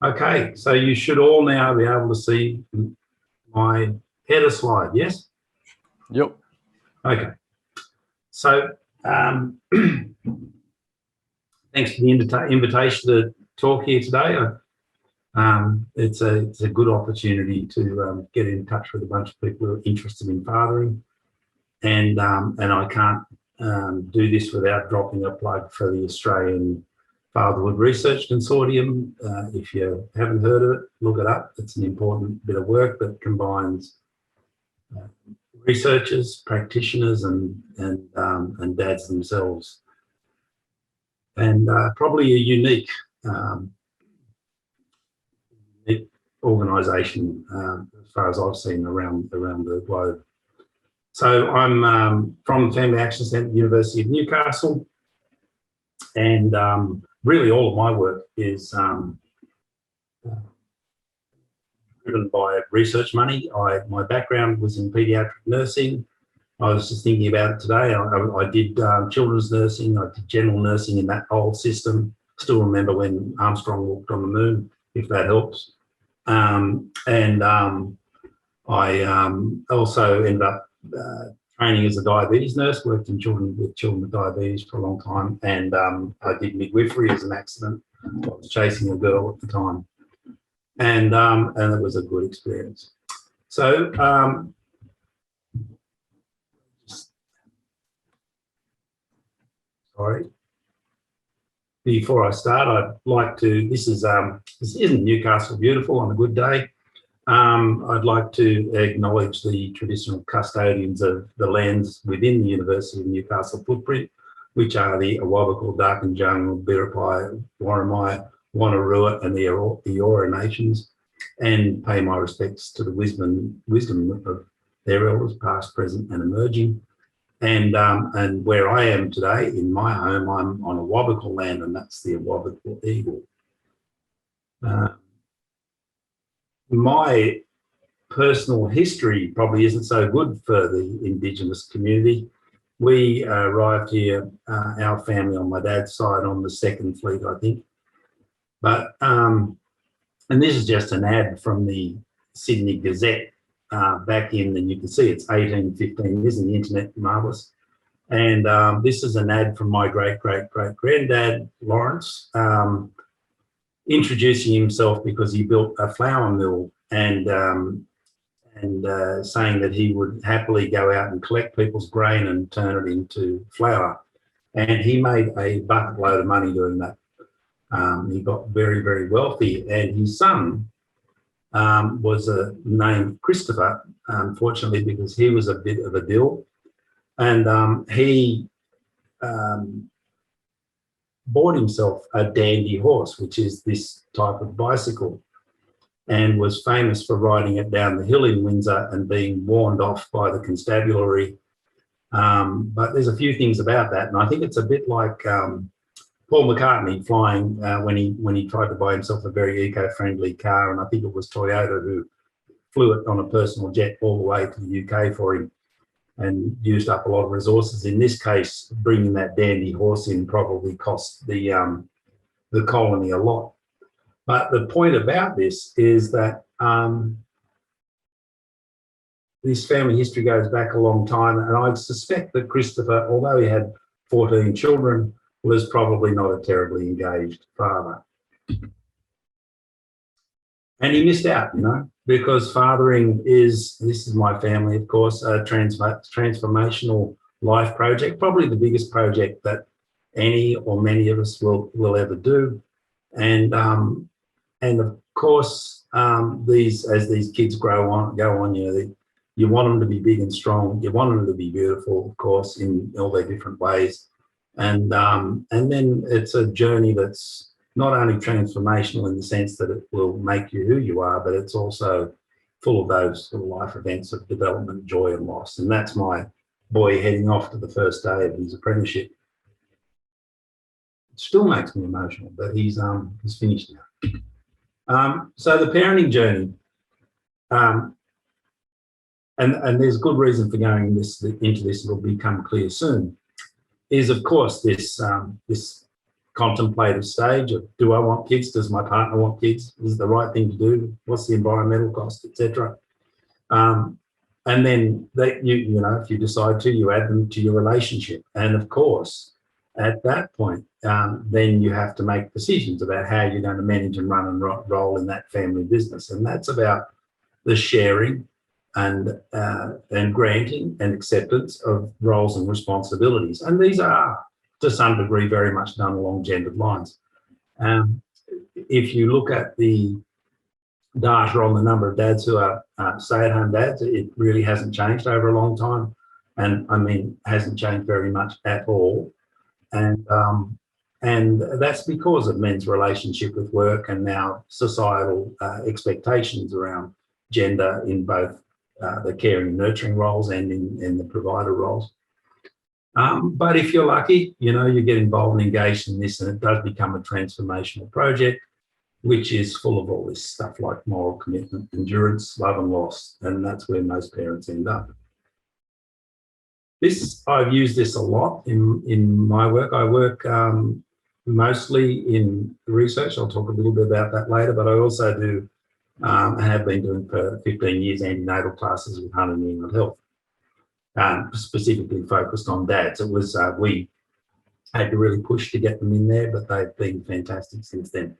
Okay, so you should all now be able to see my header slide, yes? Yep. Okay. So thanks for the invitation to talk here today. It's a good opportunity to get in touch with a bunch of people who are interested in fathering, and I can't do this without dropping a plug for the Australian Fatherhood Research Consortium. If you haven't heard of it, look it up. It's an important bit of work that combines researchers, practitioners, and dads themselves, and probably a unique organisation as far as I've seen around the globe. So I'm from the Family Action Centre, University of Newcastle, and really all of my work is driven by research money. My background was in paediatric nursing. I was just thinking about it today. I did children's nursing, I did general nursing in that whole system. Still remember when Armstrong walked on the moon, if that helps. I also ended up training as a diabetes nurse, worked in children with diabetes for a long time, and I did midwifery as an accident. I was chasing a girl at the time, and it was a good experience. So sorry. Before I start, I'd like to. This isn't Newcastle beautiful on a good day. I'd like to acknowledge the traditional custodians of the lands within the University of Newcastle footprint, which are the Awabakal, Darkinjung, Biripi, Worimi, Wanneroo, and the Eora nations, and pay my respects to the wisdom of their elders, past, present, and emerging. And where I am today, in my home, I'm on Awabakal land, and that's the Awabakal eagle. My personal history probably isn't so good for the Indigenous community. We arrived here, our family on my dad's side, on the Second Fleet, I think. But, and this is just an ad from the Sydney Gazette back in, and you can see it's 1815. Isn't the internet marvellous? And this is an ad from my great-great-great-granddad, Lawrence, introducing himself because he built a flour mill, and saying that he would happily go out and collect people's grain and turn it into flour. And he made a bucket load of money doing that. He got very, very wealthy, and his son was named Christopher, unfortunately, because he was a bit of a dill. And he bought himself a dandy horse, which is this type of bicycle, and was famous for riding it down the hill in Windsor and being warned off by the constabulary. But there's a few things about that, and I think it's a bit like Paul McCartney flying when he tried to buy himself a very eco-friendly car, and I think it was Toyota who flew it on a personal jet all the way to the UK for him and used up a lot of resources. In this case, bringing that dandy horse in probably cost the colony a lot. But the point about this is that this family history goes back a long time, and I suspect that Christopher, although he had 14 children, was probably not a terribly engaged father. And he missed out, because fathering is, this is my family, of course, a transformational life project, probably the biggest project that any or many of us will ever do. And of course, as these kids go on, you want them to be big and strong. You want them to be beautiful, of course, in all their different ways. And then it's a journey that's not only transformational in the sense that it will make you who you are, but it's also full of those sort of life events of development, joy, and loss. And that's my boy heading off to the first day of his apprenticeship. It still makes me emotional, but he's finished now. So the parenting journey, and there's good reason for going into this, it'll become clear soon, is of course this contemplative stage of, do I want kids? Does my partner want kids? Is it the right thing to do? What's the environmental cost, etc. And then you know, if you decide to, you add them to your relationship. And of course, at that point, then you have to make decisions about how you're going to manage and run and roll in that family business. And that's about the sharing and granting and acceptance of roles and responsibilities. And these are, to some degree, very much done along gendered lines. If you look at the data on the number of dads who are stay-at-home dads, it really hasn't changed over a long time. And I mean, hasn't changed very much at all. And that's because of men's relationship with work and now societal expectations around gender in both the caring and nurturing roles and in the provider roles. But if you're lucky, you know, you get involved and engaged in this, and it does become a transformational project, which is full of all this stuff like moral commitment, endurance, love and loss, and that's where most parents end up. I've used this a lot in my work. I work mostly in research. I'll talk a little bit about that later, but I also do, and have been doing for 15 years, antenatal classes with Hunter New England Health, specifically focused on dads. It was, we had to really push to get them in there, but they've been fantastic since then.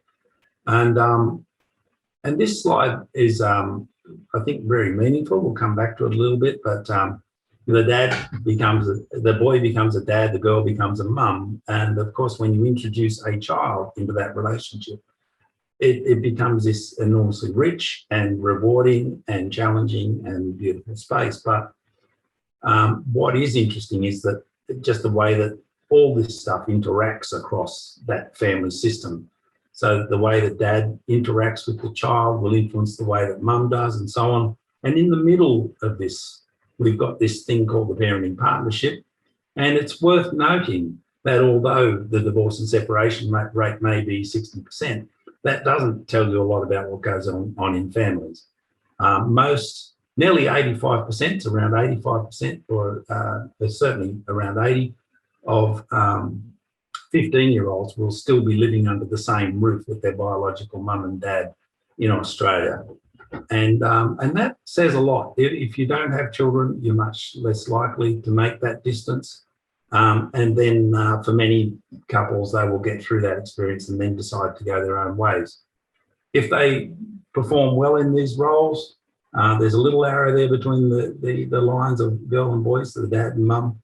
And this slide is, I think, very meaningful. We'll come back to it a little bit, but the boy becomes a dad, the girl becomes a mum. And of course, when you introduce a child into that relationship, it becomes this enormously rich and rewarding and challenging and beautiful space. But what is interesting is that just the way that all this stuff interacts across that family system. So the way that dad interacts with the child will influence the way that mum does, and so on. And in the middle of this, we've got this thing called the parenting partnership. And it's worth noting that although the divorce and separation rate may be 60%, that doesn't tell you a lot about what goes on in families. Nearly 85%, around 85%, or certainly around 80% of 15-year-olds will still be living under the same roof with their biological mum and dad in Australia. And that says a lot. If you don't have children, you're much less likely to make that distance. And then for many couples, they will get through that experience and then decide to go their own ways. If they perform well in these roles, there's a little arrow there between the lines of girl and boy, so the dad and mum.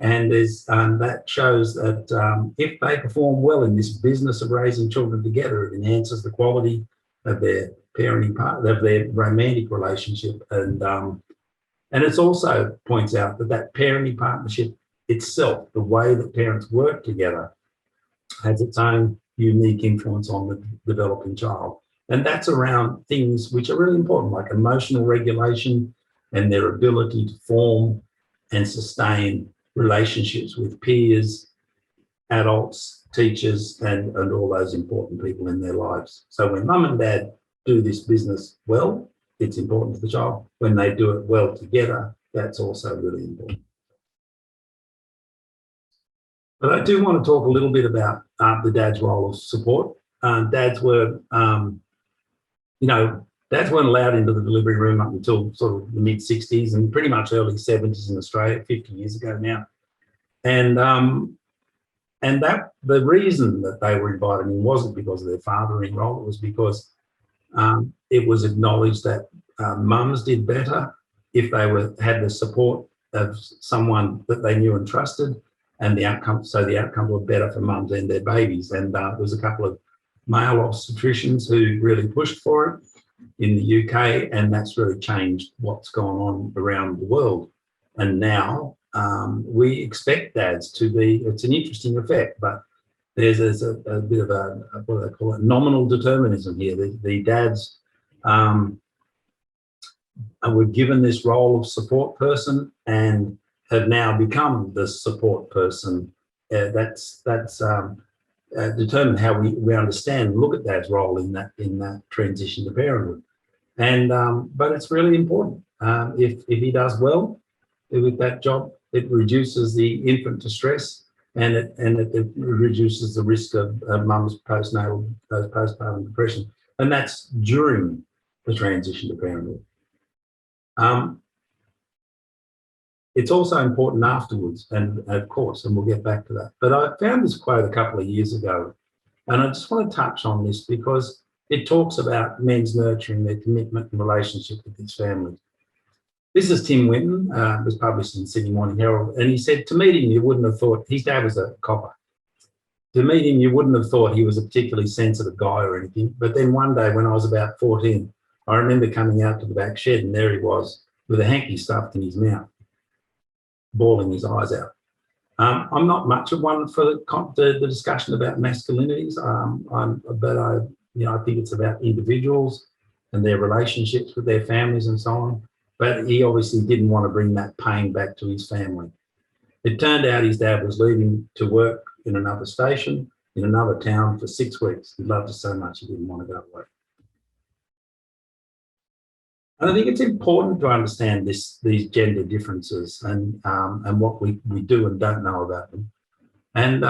And that shows that if they perform well in this business of raising children together, it enhances the quality of their parenting part, of their romantic relationship. And it also points out that parenting partnership itself, the way that parents work together, has its own unique influence on the developing child. And that's around things which are really important, like emotional regulation and their ability to form and sustain relationships with peers, adults, teachers, and all those important people in their lives. So when mum and dad do this business well, it's important to the child. When they do it well together, that's also really important. But I do want to talk a little bit about the dad's role of support. Dads were, dads weren't allowed into the delivery room up until sort of the mid-60s and pretty much early 70s in Australia, 50 years ago now. And that the reason that they were invited in wasn't because of their fathering role, it was because it was acknowledged that mums did better if they had the support of someone that they knew and trusted, and the outcomes were better for mums and their babies. And there was a couple of male obstetricians who really pushed for it in the UK, and that's really changed what's gone on around the world. And now we expect dads to be, it's an interesting effect, but there's a bit of a, what do they call it, nominal determinism here. The dads were given this role of support person and have now become the support person. That's determined how we understand and look at dad's role in that transition to parenthood. And but it's really important. If he does well with that job, it reduces the infant distress it reduces the risk of mum's postpartum depression, and that's during the transition to parenthood. It's also important afterwards, and of course, and we'll get back to that. But I found this quote a couple of years ago, and I just want to touch on this because it talks about men's nurturing their commitment and relationship with his family. This is Tim Winton, was published in Sydney Morning Herald, and he said, to meet him, you wouldn't have thought, his dad was a copper. To meet him, you wouldn't have thought he was a particularly sensitive guy or anything. But then one day when I was about 14, I remember coming out to the back shed and there he was with a hanky stuffed in his mouth, bawling his eyes out. I'm not much of one for the discussion about masculinities, but I think it's about individuals and their relationships with their families and so on. But he obviously didn't want to bring that pain back to his family. It turned out his dad was leaving to work in another station, in another town for 6 weeks. He loved us so much he didn't want to go to work. And I think it's important to understand these gender differences and what we do and don't know about them. And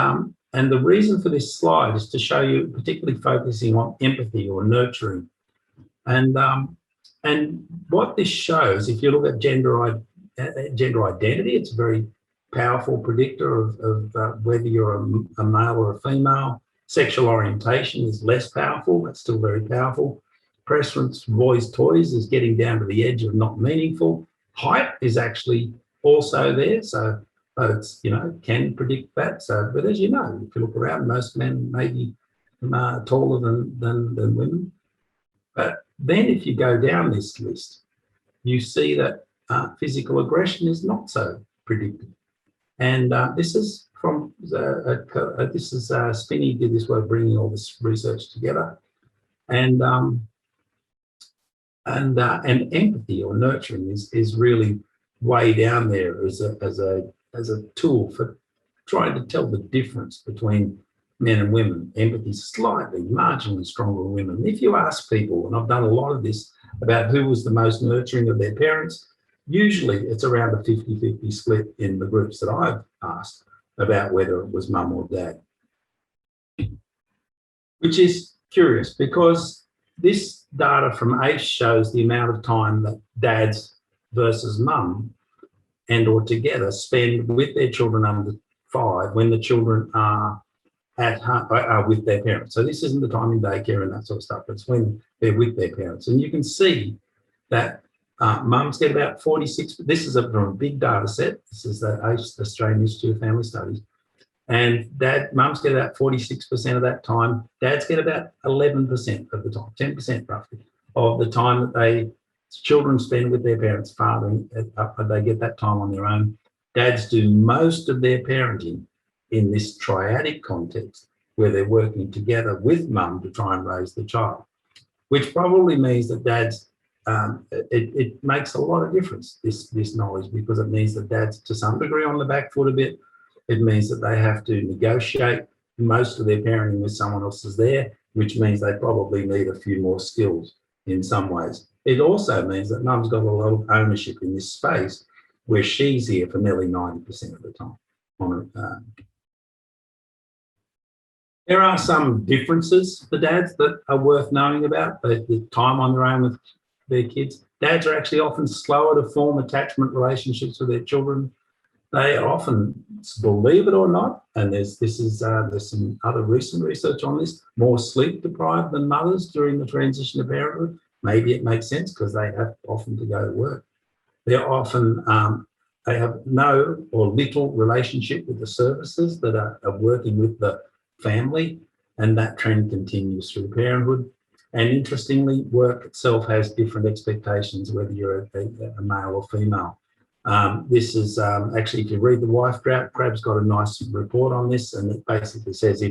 the reason for this slide is to show you, particularly focusing on empathy or nurturing. And what this shows, if you look at gender identity, it's a very powerful predictor of whether you're a male or a female. Sexual orientation is less powerful, but still very powerful. Preference for boys' toys is getting down to the edge of not meaningful. Height is actually also there, so but it's can predict that. So, but as you know, if you look around, most men may be taller than women. But then, if you go down this list, you see that physical aggression is not so predicted. And this is from Spinney did this work bringing all this research together, and empathy or nurturing is really way down there as a tool for trying to tell the difference between men and women. Empathy is slightly, marginally stronger in women. If you ask people, and I've done a lot of this, about who was the most nurturing of their parents, usually it's around a 50-50 split in the groups that I've asked about whether it was mum or dad. Which is curious because this data from ACE shows the amount of time that dads versus mum and or together spend with their children under 5 when the children are with their parents. So this isn't the time in daycare and that sort of stuff. It's when they're with their parents. And you can see that mums get about 46. This is from a big data set. This is the Australian Institute of Family Studies. And mums get about 46% of that time. Dads get about 11% of the time, 10% roughly, of the time that children spend with their parents, fathering. They get that time on their own. Dads do most of their parenting in this triadic context where they're working together with mum to try and raise the child, which probably means that dads, it makes a lot of difference, this knowledge, because it means that dads to some degree on the back foot a bit. It means that they have to negotiate most of their parenting with someone else is there, which means they probably need a few more skills in some ways. It also means that mum's got a lot of ownership in this space where she's here for nearly 90% of the time. There are some differences for dads that are worth knowing about, the time on their own with their kids. Dads are actually often slower to form attachment relationships with their children. They are often, believe it or not, and there's some other recent research on this, more sleep deprived than mothers during the transition to parenthood. Maybe it makes sense because they have often to go to work. They're often, they have no or little relationship with the services that are working with the family, and that trend continues through parenthood. And interestingly, work itself has different expectations, whether you're a male or female. This is actually, if you read the wife drought, Crab's got a nice report on this, and it basically says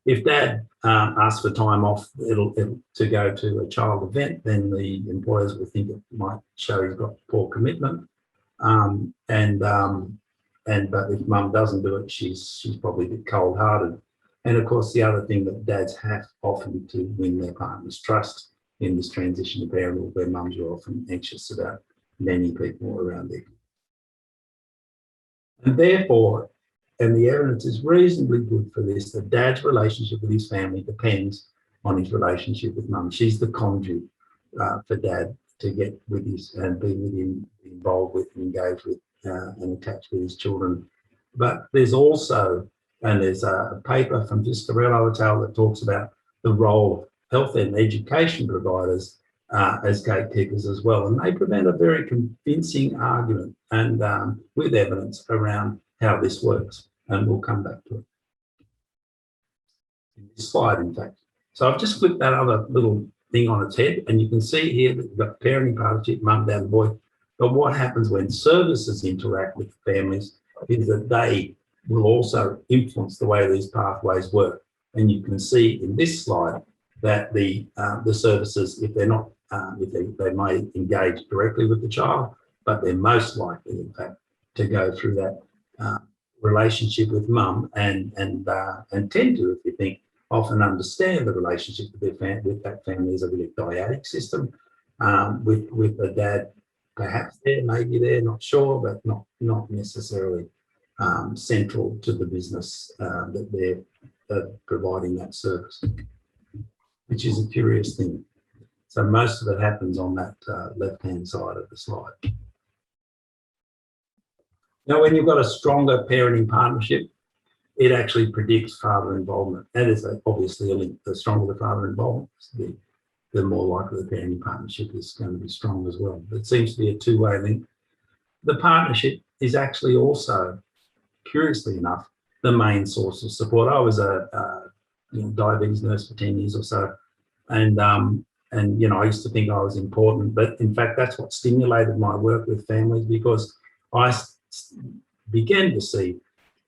if dad asks for time off to go to a child event, then the employers will think it might show he's got poor commitment. But if mum doesn't do it, she's probably a bit cold-hearted. And of course, the other thing that dads have often to win their partner's trust in this transition to parenthood, where mums are often anxious about many people around there. And therefore, and the evidence is reasonably good for this, that dad's relationship with his family depends on his relationship with mum. She's the conduit for dad to get with his and be with him, involved with, engaged with, and attached with his children. But there's also, and there's a paper from Viscarello et al. That talks about the role of health and education providers as gatekeepers as well. And they present a very convincing argument and with evidence around how this works. And we'll come back to it in this slide, in fact. So I've just flipped that other little thing on its head, and you can see here that you've got parenting partnership, mum, dad, and boy. But what happens when services interact with families is that they will also influence the way these pathways work. And you can see in this slide that the services, if they're not, they may engage directly with the child, but they're most likely, in fact, to go through that relationship with mum and tend to, if you think, often understand the relationship with that family as a really dyadic system, with the dad perhaps there, maybe there, not sure, but not necessarily central to the business that they're providing that service, which is a curious thing. So most of it happens on that left-hand side of the slide. Now, when you've got a stronger parenting partnership, it actually predicts father involvement. That is obviously a link. The stronger the father involvement, the more likely the parenting partnership is going to be strong as well. It seems to be a two-way link. The partnership is actually also, curiously enough, the main source of support. I was a diabetes nurse for 10 years or so, and I used to think I was important, but in fact that's what stimulated my work with families, because I began to see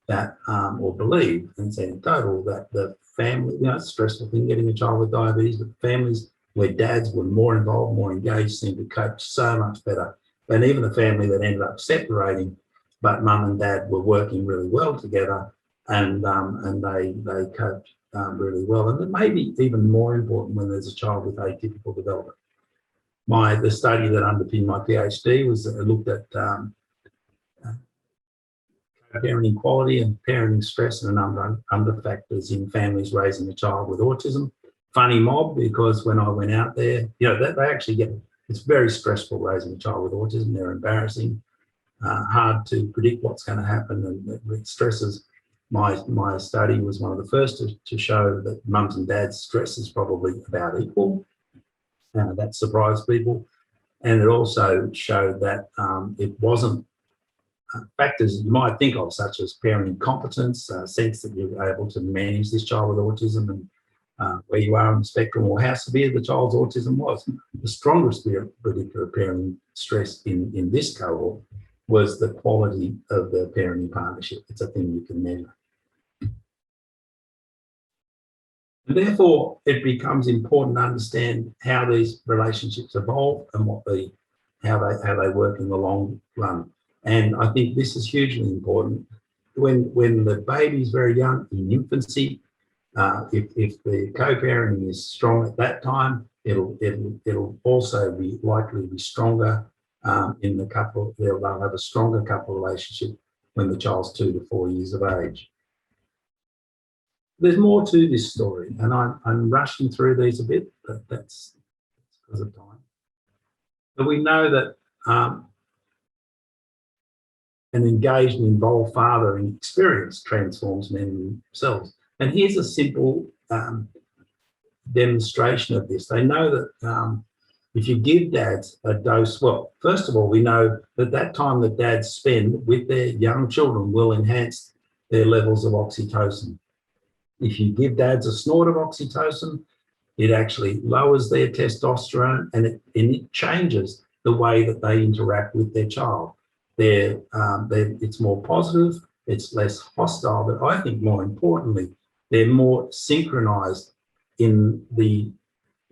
that or believe, and say in total, that the family, it's a stressful thing getting a child with diabetes, but families where dads were more involved, more engaged, seemed to cope so much better than even the family that ended up separating, but mum and dad were working really well together, and they coped really well. And it may be even more important when there's a child with atypical development. The study that underpinned my PhD was looked at parenting quality and parenting stress and a number of other factors in families raising a child with autism. Funny mob, because when I went out there, they actually it's very stressful raising a child with autism. They're embarrassing, hard to predict what's going to happen, and it stresses. My study was one of the first to show that mums and dads' stress is probably about equal. That surprised people. And it also showed that it wasn't factors you might think of, such as parenting competence, sense that you're able to manage this child with autism, and where you are on the spectrum, or how severe the child's autism was. The strongest predictor of parenting stress in this cohort was the quality of the parenting partnership. It's a thing you can measure. And therefore, it becomes important to understand how these relationships evolve and how they work in the long run. And I think this is hugely important. When the baby's very young, in infancy, if the co-parenting is strong at that time, it'll also be likely to be stronger in the couple. They'll have a stronger couple relationship when the child's 2 to 4 years of age. There's more to this story, and I'm rushing through these a bit, but that's because of time. But we know that an engaged and involved father in experience transforms men themselves. And here's a simple demonstration of this. They know that if you give dads a dose, well, first of all, we know that time that dads spend with their young children will enhance their levels of oxytocin. If you give dads a snort of oxytocin, it actually lowers their testosterone, and it changes the way that they interact with their child. It's more positive, it's less hostile, but I think more importantly, they're more synchronized in the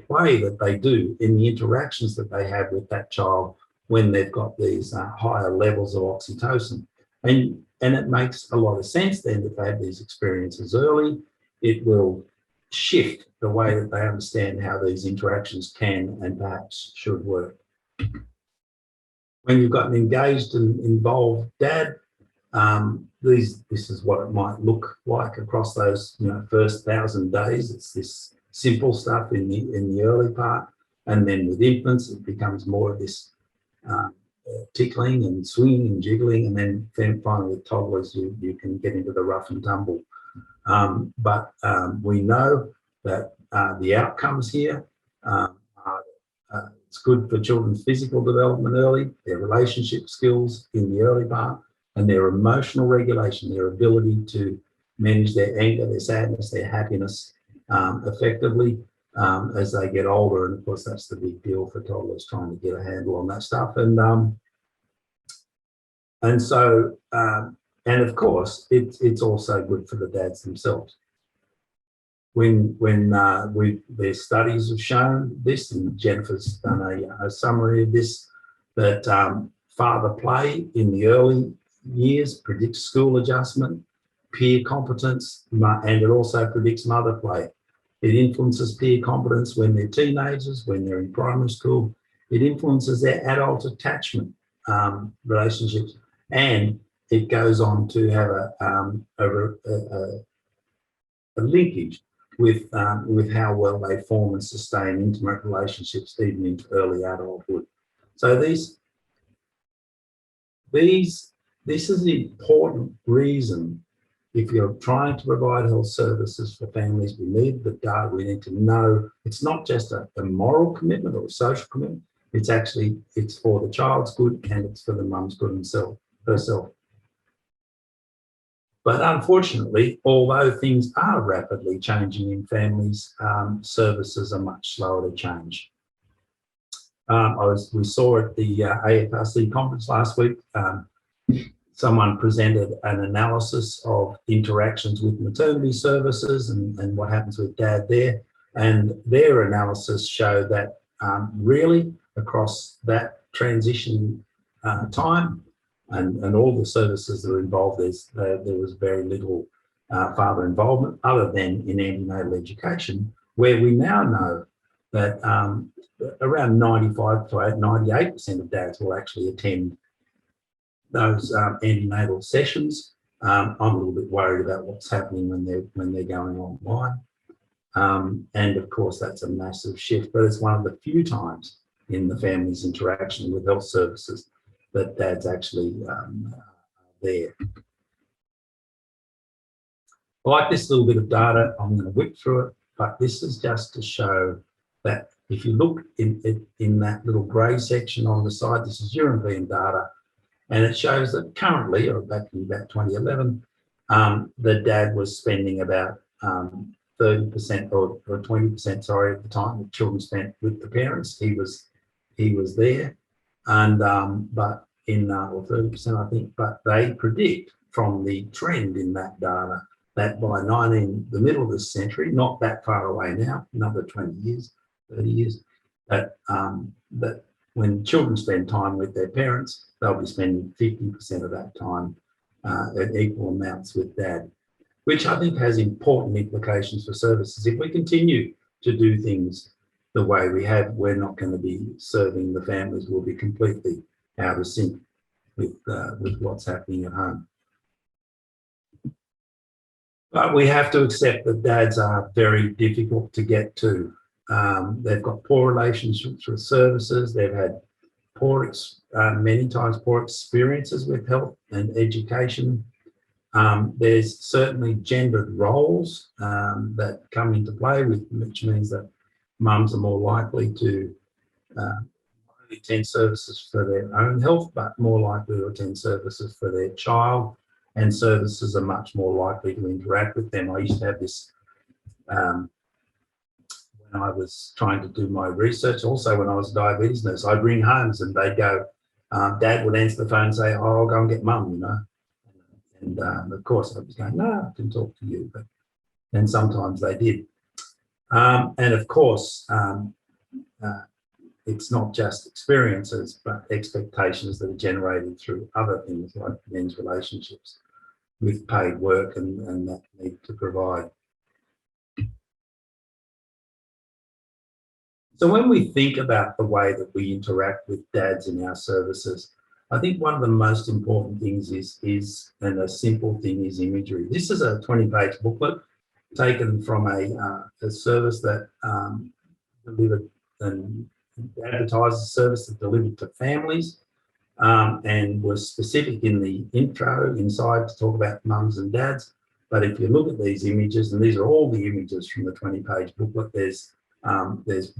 way that they do, in the interactions that they have with that child when they've got these higher levels of oxytocin. And it makes a lot of sense then that they have these experiences early. It will shift the way that they understand how these interactions can and perhaps should work. When you've got an engaged and involved dad, this is what it might look like across those first 1,000 days. It's this simple stuff in the early part, and then with infants it becomes more of this tickling and swinging and jiggling, and then finally with toddlers you can get into the rough and tumble. But we know that the outcomes here are it's good for children's physical development early, their relationship skills in the early part, and their emotional regulation, their ability to manage their anger, their sadness, their happiness effectively as they get older. And of course, that's the big deal for toddlers, trying to get a handle on that stuff. And of course, it's also good for the dads themselves. Their studies have shown this, and Jennifer's done a summary of this, that father play in the early years predicts school adjustment, peer competence, and it also predicts mother play. It influences peer competence when they're teenagers, when they're in primary school. It influences their adult attachment relationships, and it goes on to have a linkage with how well they form and sustain intimate relationships even into early adulthood. So this is the important reason. If you're trying to provide health services for families, we need the data. We need to know it's not just a moral commitment or a social commitment. It's for the child's good, and it's for the mum's good herself. But unfortunately, although things are rapidly changing in families, services are much slower to change. We saw at the AFRC conference last week, someone presented an analysis of interactions with maternity services and what happens with dad there. And their analysis showed that really across that transition time, and all the services that are involved, there was very little father involvement other than in antenatal education, where we now know that around 95 to 98% of dads will actually attend those antenatal sessions. I'm a little bit worried about what's happening when they're going online. And of course, that's a massive shift, but it's one of the few times in the family's interaction with health services that dad's actually there. I like this little bit of data. I'm going to whip through it, but this is just to show that if you look in that little grey section on the side, this is European data, and it shows that currently, or back in about 2011, the dad was spending about 30% or 20%, sorry, at the time the children spent with the parents. He was there, and but in or 30%, I think. But they predict from the trend in that data that by the middle of this century, not that far away now, another 20 years, 30 years, that when children spend time with their parents, they'll be spending 50% of that time at equal amounts with dad, which I think has important implications for services. If we continue to do things the way we have, we're not going to be serving the families. We'll be completely out of sync with what's happening at home. But we have to accept that dads are very difficult to get to. They've got poor relationships with services. They've had many times poor experiences with health and education. There's certainly gendered roles that come into play, which means that mums are more likely to attend services for their own health, but more likely to attend services for their child, and services are much more likely to interact with them. I used to have this when I was trying to do my research, also when I was a diabetes nurse. I'd ring homes and they'd go, Dad would answer the phone and say, oh, I'll go and get mum, you know. And of course I was going, no, I can talk to you, but then sometimes they did. And of course, it's not just experiences, but expectations that are generated through other things like men's relationships with paid work and that need to provide. So when we think about the way that we interact with dads in our services, I think one of the most important things is and a simple thing is imagery. This is a 20-page booklet taken from a service that delivered and advertised a service that delivered to families, and was specific in the intro inside to talk about mums and dads. But if you look at these images, and these are all the images from the 20-page booklet, there's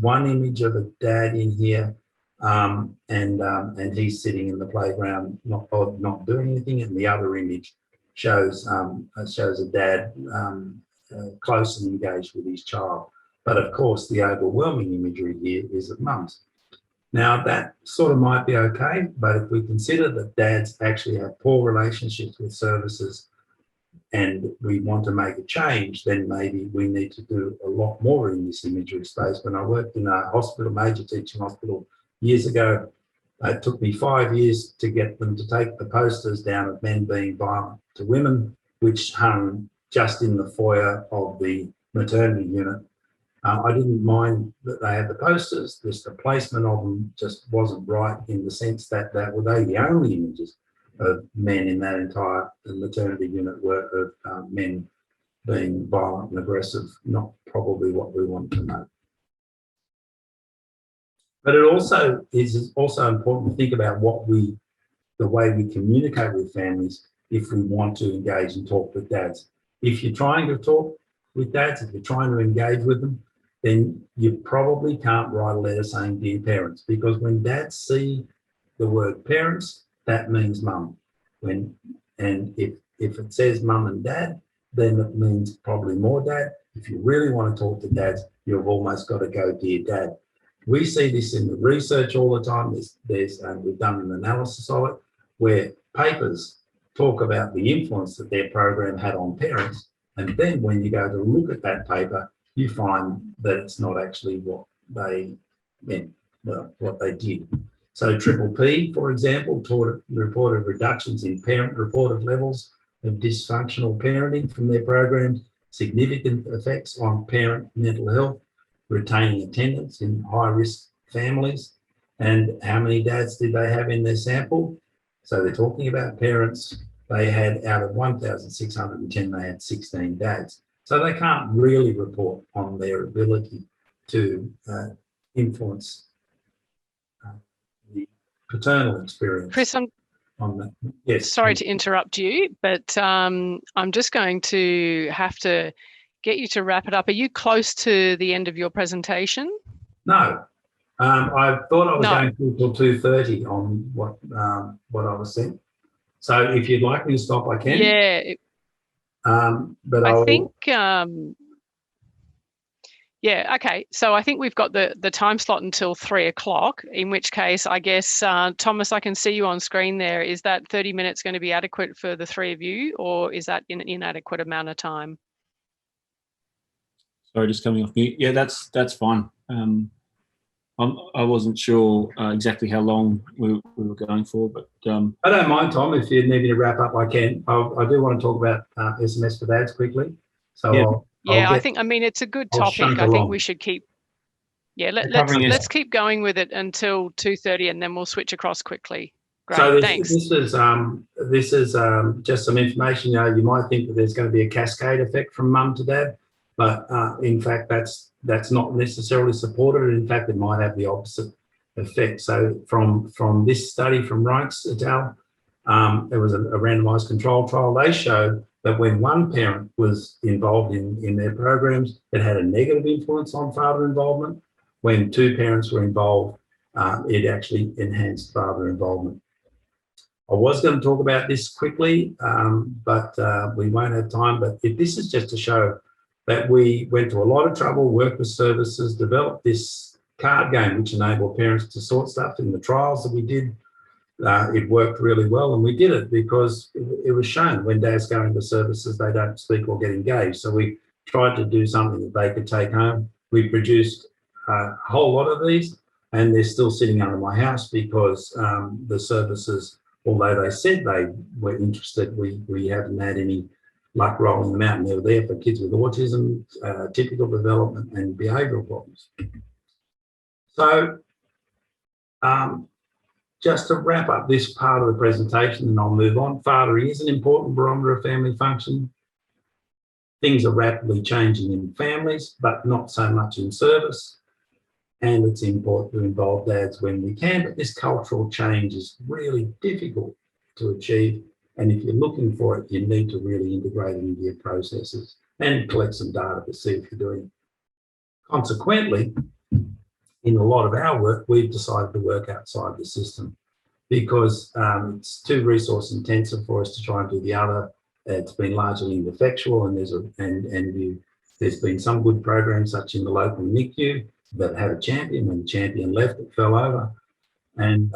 one image of a dad in here, and he's sitting in the playground, not doing anything, and the other image shows a dad close and engaged with his child. But of course, the overwhelming imagery here is of mums. Now, that sort of might be okay, but if we consider that dads actually have poor relationships with services and we want to make a change, then maybe we need to do a lot more in this imagery space. When I worked in a hospital, major teaching hospital, years ago, it took me 5 years to get them to take the posters down of men being violent to women, which hung just in the foyer of the maternity unit. I didn't mind that they had the posters, just the placement of them just wasn't right, in the sense that were they the only images of men in that entire maternity unit were of men being violent and aggressive, not probably what we want to know. But it also is important to think about the way we communicate with families if we want to engage and talk with dads. If you're trying to talk with dads, if you're trying to engage with them, then you probably can't write a letter saying dear parents, because when dads see the word parents, that means mum. And if it says mum and dad, then it means probably more dad. If you really want to talk to dads, you've almost got to go dear dad. We see this in the research all the time. We've done an analysis of it where papers talk about the influence that their program had on parents, and then when you go to look at that paper, you find that it's not actually what they meant, what they did. So Triple P, for example, reported reductions in parent reported levels of dysfunctional parenting from their programs, significant effects on parent mental health, retaining attendance in high-risk families. And how many dads did they have in their sample? So they're talking about parents. They had, out of 1,610, they had 16 dads. So they can't really report on their ability to influence the paternal experience. Chris, I'm on that. Yes. Sorry to interrupt you, but I'm just going to have to get you to wrap it up. Are you close to the end of your presentation? No. I thought I was going through till 2:30 on what I was sent. So if you'd like me to stop, I can. Yeah. But I think, yeah, okay. So I think we've got the time slot until 3 o'clock, in which case, I guess, Thomas, I can see you on screen there. Is that 30 minutes going to be adequate for the three of you, or is that an inadequate amount of time? Sorry, just coming off mute. Yeah, that's fine. I wasn't sure exactly how long we were going for, but I don't mind, Tom. If you need me to wrap up, I can. I do want to talk about SMS for dads quickly. So yeah, I mean, it's a good topic. I think we should keep. Yeah, let's keep going with it until 2:30, and then we'll switch across quickly. Great, so thanks. This is just some information. You might think that there's going to be a cascade effect from mum to dad, but in fact, that's not necessarily supported. In fact, it might have the opposite effect. So from this study from Reichs et al., there was a randomized control trial. They showed that when one parent was involved in their programs, it had a negative influence on father involvement. When two parents were involved, it actually enhanced father involvement. I was going to talk about this quickly, but we won't have time. But this is just to show that we went to a lot of trouble, worked with services, developed this card game which enabled parents to sort stuff. In the trials that we did, it worked really well, and we did it because it was shown when dads go into services, they don't speak or get engaged. So we tried to do something that they could take home. We produced a whole lot of these, and they're still sitting under my house because the services, although they said they were interested, we haven't had any luck rolling them out, and they were there for kids with autism, typical development and behavioural problems. So just to wrap up this part of the presentation, and I'll move on. Fathering is an important barometer of family function. Things are rapidly changing in families, but not so much in service. And it's important to involve dads when we can, but this cultural change is really difficult to achieve. And if you're looking for it, you need to really integrate it into your processes and collect some data to see if you're doing it. Consequently, in a lot of our work, we've decided to work outside the system because it's too resource intensive for us to try and do the other. It's been largely ineffectual, and there's been some good programs, such in the local NICU, that had a champion. When the champion left, it fell over, and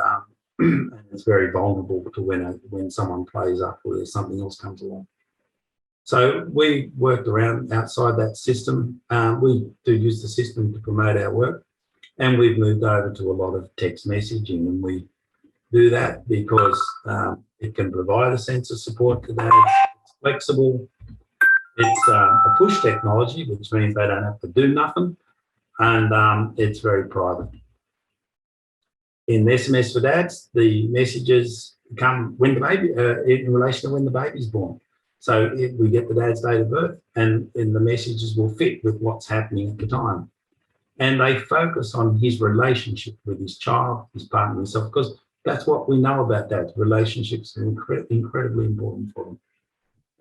it's very vulnerable to when someone plays up or there's something else comes along. So we worked around outside that system. We do use the system to promote our work, and we've moved over to a lot of text messaging, and we do that because it can provide a sense of support to dads. It's flexible. It's a push technology, which means they don't have to do nothing, and it's very private. In SMS for Dads, the messages come when the baby, in relation to when the baby's born. So we get the dad's date of birth, and the messages will fit with what's happening at the time. And they focus on his relationship with his child, his partner, himself, because that's what we know about dads. Relationships are incredibly important for them.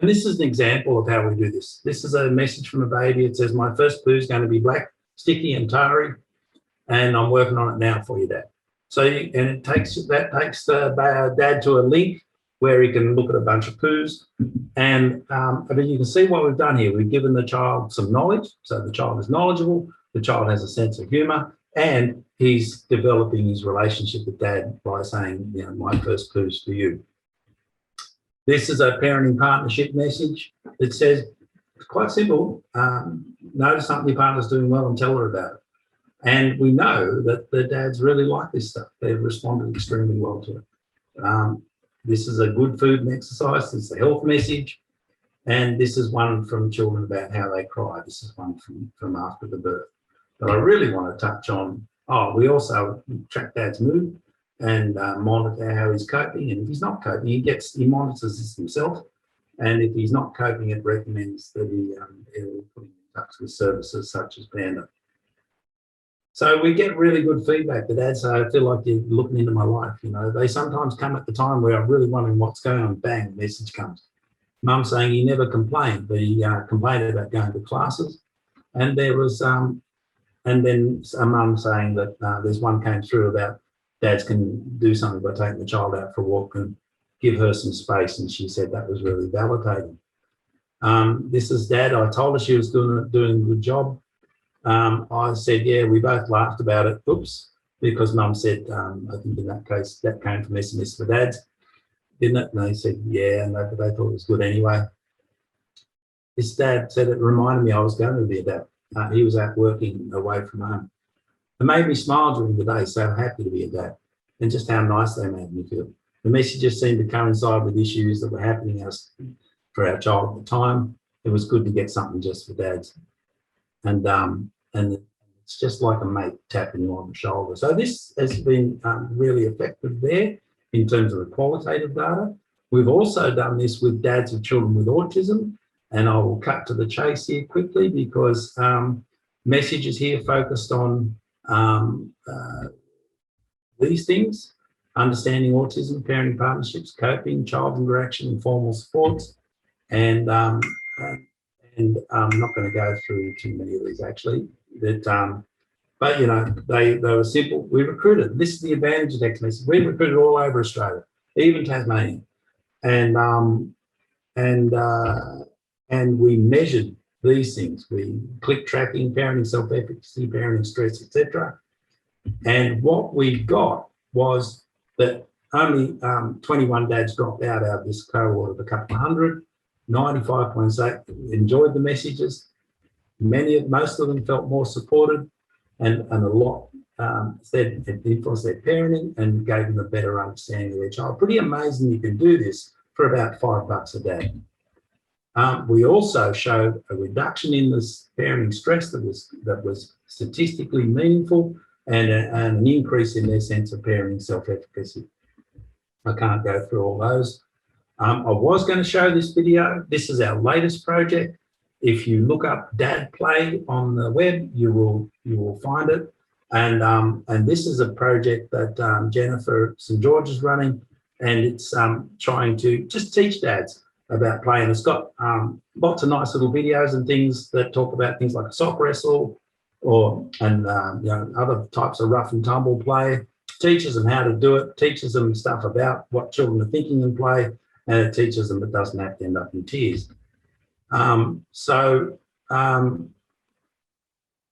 And this is an example of how we do this. This is a message from a baby. It says, "My first poo is going to be black, sticky and tarry, and I'm working on it now for you, Dad." So, and it takes the dad to a link where he can look at a bunch of poos. And I mean, you can see what we've done here. We've given the child some knowledge. So the child is knowledgeable, the child has a sense of humor, and he's developing his relationship with dad by saying, you know, "My first poo's for you." This is a parenting partnership message. It says, it's quite simple. Notice something your partner's doing well and tell her about it. And we know that the dads really like this stuff. They've responded extremely well to it. This is a good food and exercise. This is a health message. And this is one from children about how they cry. This is one from after the birth. But I really want to touch on, we also track dad's mood and monitor how he's coping. And if he's not coping, he monitors this himself. And if he's not coping, it recommends that he'll put him in touch with services such as Panda. So we get really good feedback. The dads say, "I feel like you're looking into my life." You know, they sometimes come at the time where I'm really wondering what's going on. Bang, message comes. Mum saying he never complained, but he complained about going to classes. And there was, and then a mum saying that there's one came through about dads can do something by taking the child out for a walk and give her some space. And she said that was really validating. This is Dad. I told her she was doing a good job. I said, yeah, we both laughed about it. Oops, because Mum said, I think in that case, that came from SMS for Dads, didn't it? And they said, yeah, and they thought it was good anyway. This dad said it reminded me I was going to be a dad. He was out working away from home. It made me smile during the day, so happy to be a dad, and just how nice they made me feel. The messages seemed to coincide with issues that were happening for our child at the time. It was good to get something just for dads. And it's just like a mate tapping you on the shoulder. So this has been really effective there in terms of the qualitative data. We've also done this with dads of children with autism, and I will cut to the chase here quickly because messages here focused on these things: understanding autism, parenting partnerships, coping, child interaction, informal supports, and I'm not going to go through too many of these actually. But you know, they were simple. We recruited. This is the advantage of text message. We recruited all over Australia, even Tasmania, and we measured these things. We click tracking, parenting self-efficacy, parenting stress, etc. And what we got was that only 21 dads dropped out of this cohort of a couple of hundred. 95.8 enjoyed the messages. Most of them felt more supported, and a lot said it influenced their parenting and gave them a better understanding of their child. Pretty amazing you can do this for about $5 a day. We also showed a reduction in this parenting stress that was statistically meaningful, and an increase in their sense of parenting self-efficacy. I can't go through all those. I was going to show this video. This is our latest project. If you look up Dad Play on the web, you will find it. And this is a project that Jennifer St. George is running, and it's trying to just teach dads about playing. It's got lots of nice little videos and things that talk about things like a sock wrestle and other types of rough and tumble play. Teaches them how to do it, teaches them stuff about what children are thinking in play, and it teaches them it doesn't have to end up in tears.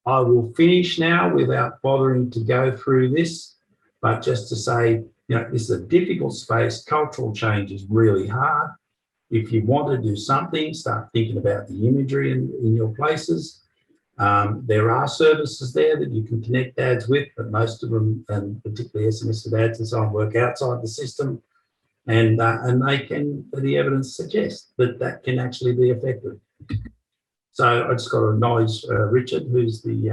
I will finish now without bothering to go through this, but just to say, this is a difficult space. Cultural change is really hard. If you want to do something, start thinking about the imagery in your places. There are services there that you can connect dads with, but most of them, and particularly SMS for Dads and so on, work outside the system. And they can, the evidence suggests that can actually be effective. So I just got to acknowledge Richard, who's the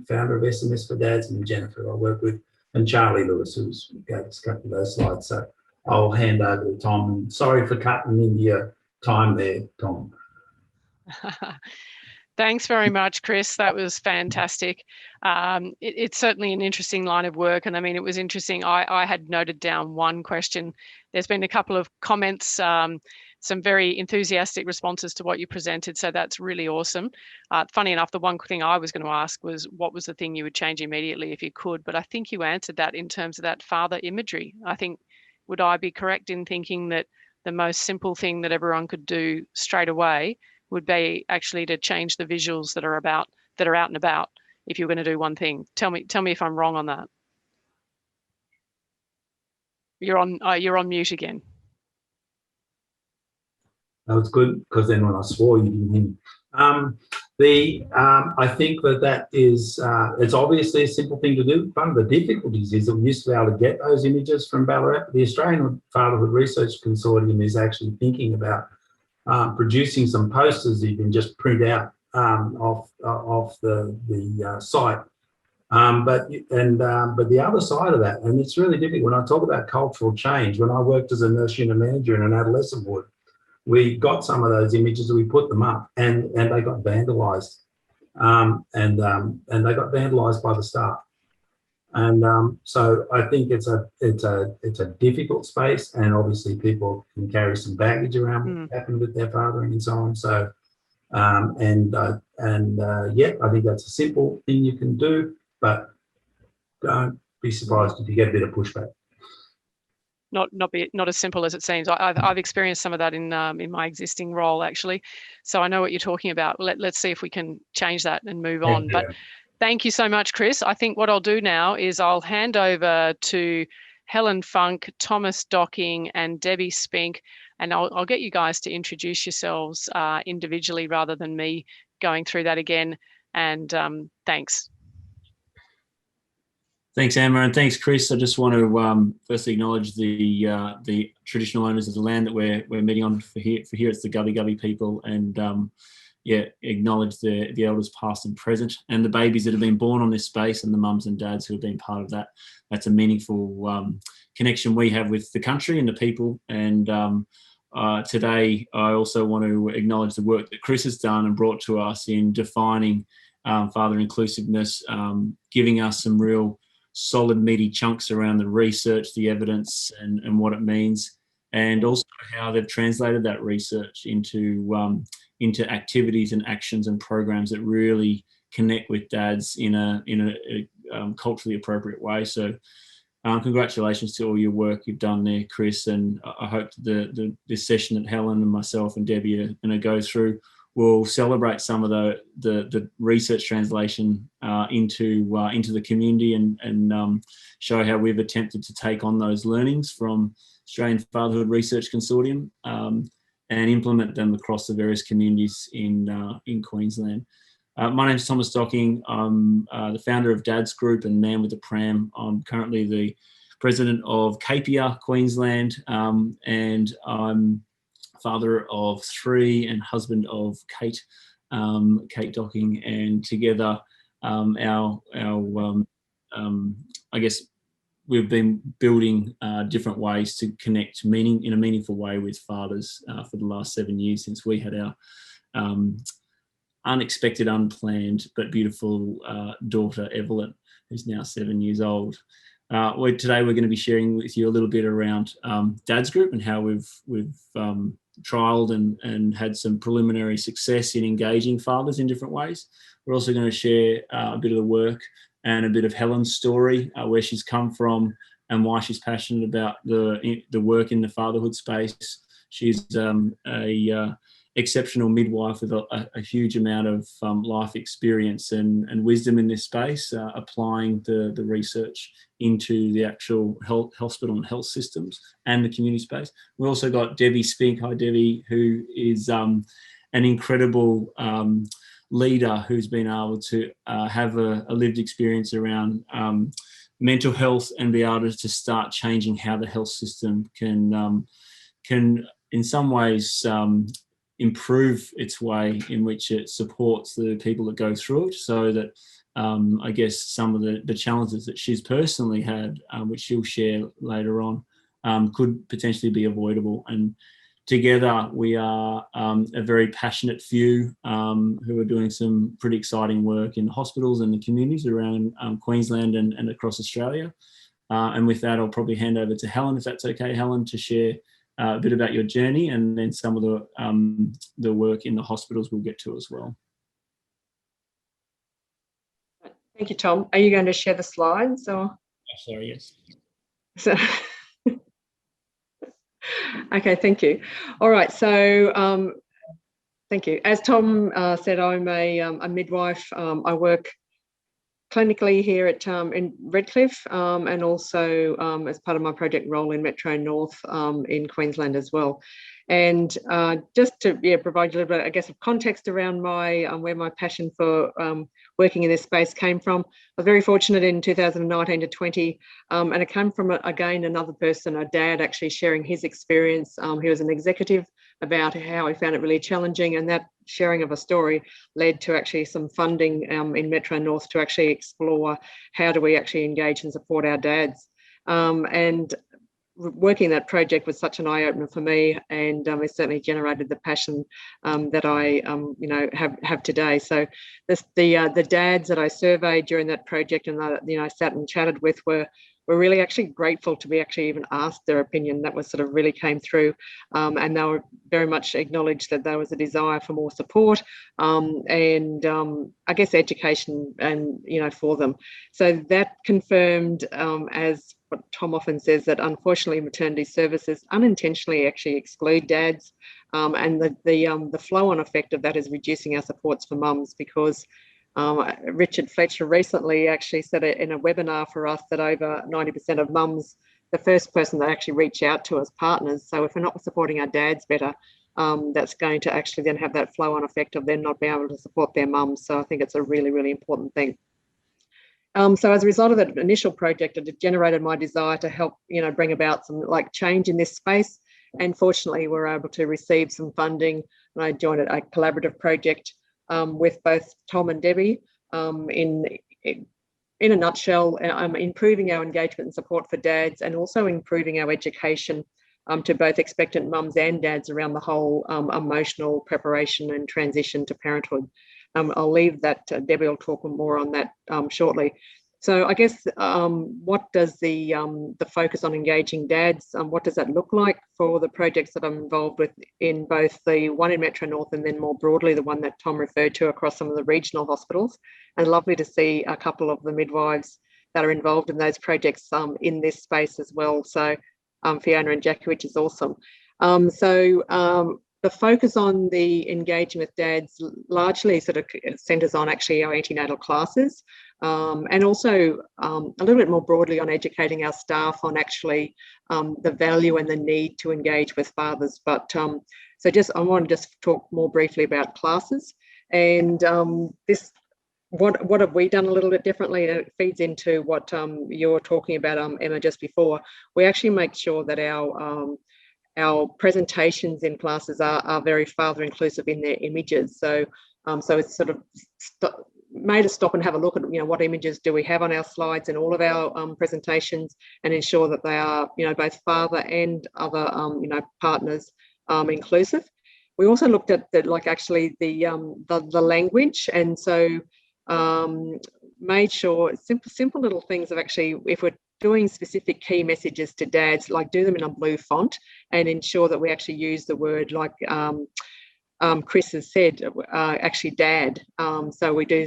founder of SMS for Dads, and Jennifer I work with, and Charlie Lewis, who's gave us a couple of those slides. So I'll hand over to Tom. And sorry for cutting into your time there, Tom. Thanks very much, Chris. That was fantastic. It's certainly an interesting line of work. And I mean, it was interesting. I had noted down one question. There's been a couple of comments, some very enthusiastic responses to what you presented. So that's really awesome. Funny enough, the one thing I was going to ask was, what was the thing you would change immediately if you could? But I think you answered that in terms of that father imagery. I think, would I be correct in thinking that the most simple thing that everyone could do straight away would be actually to change the visuals that are out and about, if you're going to do one thing? Tell me if I'm wrong on that. You're on mute again. That was good, because then when I swore, you didn't hear me. I think that is, it's obviously a simple thing to do. One of the difficulties is that we used to be able to get those images from Ballarat. The Australian Fatherhood Research Consortium is actually thinking about producing some posters that you can just print out off the site. But the other side of that, and it's really difficult when I talk about cultural change. When I worked as a nurse unit manager in an adolescent ward, we got some of those images and we put them up, and they got vandalised, and they got vandalised by the staff. And so I think it's a difficult space, and obviously people can carry some baggage around what happened with their fathering and so on. So yeah, I think that's a simple thing you can do, but don't be surprised if you get a bit of pushback. Not as simple as it seems. I've experienced some of that in my existing role, actually. So I know what you're talking about. Let's see if we can change that and move on. But thank you so much, Chris. I think what I'll do now is I'll hand over to Helen Funk, Thomas Docking, and Debbie Spink, and I'll get you guys to introduce yourselves individually rather than me going through that again. And thanks. Thanks, Emma, and thanks, Chris. I just want to firstly acknowledge the traditional owners of the land that we're meeting on for here. It's the Gubbi Gubbi people, and acknowledge the elders past and present, and the babies that have been born on this space, and the mums and dads who have been part of that. That's a meaningful connection we have with the country and the people. And today, I also want to acknowledge the work that Chris has done and brought to us in defining father inclusiveness, giving us some real solid, meaty chunks around the research, the evidence, and what it means, and also how they've translated that research into activities and actions and programs that really connect with dads in a culturally appropriate way. So congratulations to all your work you've done there, Chris, and I hope this session that Helen and myself and Debbie are going to go through will celebrate some of the research translation into the community, and show how we've attempted to take on those learnings from Australian Fatherhood Research Consortium and implement them across the various communities in Queensland. My name's Thomas Docking. I'm the founder of Dad's Group and Man with the Pram. I'm currently the president of Capia, Queensland, and I'm father of 3 and husband of Kate Docking, and together I guess we've been building different ways to connect in a meaningful way with fathers for the last 7 years since we had our unexpected, unplanned, but beautiful daughter, Evelyn, who's now 7 years old. Today we're going to be sharing with you a little bit around Dad's Group and how we've trialled and had some preliminary success in engaging fathers in different ways. We're also going to share a bit of the work and a bit of Helen's story, where she's come from and why she's passionate about the work in the fatherhood space. She's a exceptional midwife with a huge amount of life experience and wisdom in this space, applying the research into the actual hospital and health systems and the community space. We've also got Debbie Spink. Hi, Debbie, who is an incredible leader who's been able to have a lived experience around mental health and be able to start changing how the health system can in some ways improve its way in which it supports the people that go through it, so that I guess some of the challenges that she's personally had, which she'll share later on, could potentially be avoidable. And together we are a very passionate few who are doing some pretty exciting work in the hospitals and the communities around Queensland and across Australia. And with that, I'll probably hand over to Helen, if that's okay, Helen, to share a bit about your journey, and then some of the work in the hospitals we'll get to as well. Thank you, Tom. Are you going to share the slides or? Oh, sorry, yes. So, okay, thank you. All right, so thank you. As Tom said, I'm a midwife. I work clinically here at in Redcliffe, and also as part of my project role in Metro North in Queensland as well. And just to provide you a little bit, I guess, of context around my where my passion for working in this space came from. I was very fortunate in 2019 to 20, and it came from again another person, a dad, actually sharing his experience. He was an executive, about how he found it really challenging, and that sharing of a story led to actually some funding in Metro North to actually explore how do we actually engage and support our dads. And working that project was such an eye-opener for me, and it certainly generated the passion that I have today. So the dads that I surveyed during that project and I sat and chatted with were really actually grateful to be actually even asked their opinion. That was sort of really came through, and they were very much acknowledged that there was a desire for more support and I guess education and for them. So that confirmed, as what Tom often says, that unfortunately maternity services unintentionally actually exclude dads, and the flow-on effect of that is reducing our supports for mums, because Richard Fletcher recently actually said in a webinar for us that over 90% of mums, the first person they actually reach out to as partners. So if we're not supporting our dads better, that's going to actually then have that flow-on effect of them not being able to support their mums. So I think it's a really, really important thing. So as a result of that initial project, it generated my desire to help, bring about some change in this space. And fortunately, we were able to receive some funding, and I joined a collaborative project with both Tom and Debbie in a nutshell, improving our engagement and support for dads, and also improving our education to both expectant mums and dads around the whole emotional preparation and transition to parenthood. I'll leave that, Debbie will talk more on that shortly. So I guess what does the focus on engaging dads, what does that look like for the projects that I'm involved with in both the one in Metro North and then more broadly the one that Tom referred to across some of the regional hospitals? And lovely to see a couple of the midwives that are involved in those projects in this space as well. So Fiona and Jackie, which is awesome. The focus on the engagement with dads largely sort of centres on actually our antenatal classes, and also a little bit more broadly on educating our staff on actually the value and the need to engage with fathers. But so I want to just talk more briefly about classes, and what have we done a little bit differently? And it feeds into what you were talking about, Emma, just before. We actually make sure that our presentations in classes are very father inclusive in their images. So it's sort of made us stop and have a look at, what images do we have on our slides in all of our presentations, and ensure that they are, both father and other, partners inclusive. We also looked at the language, and so made sure simple little things of actually, if we're doing specific key messages to dads, like do them in a blue font, and ensure that we actually use the word, like Chris has said, actually dad. So we do,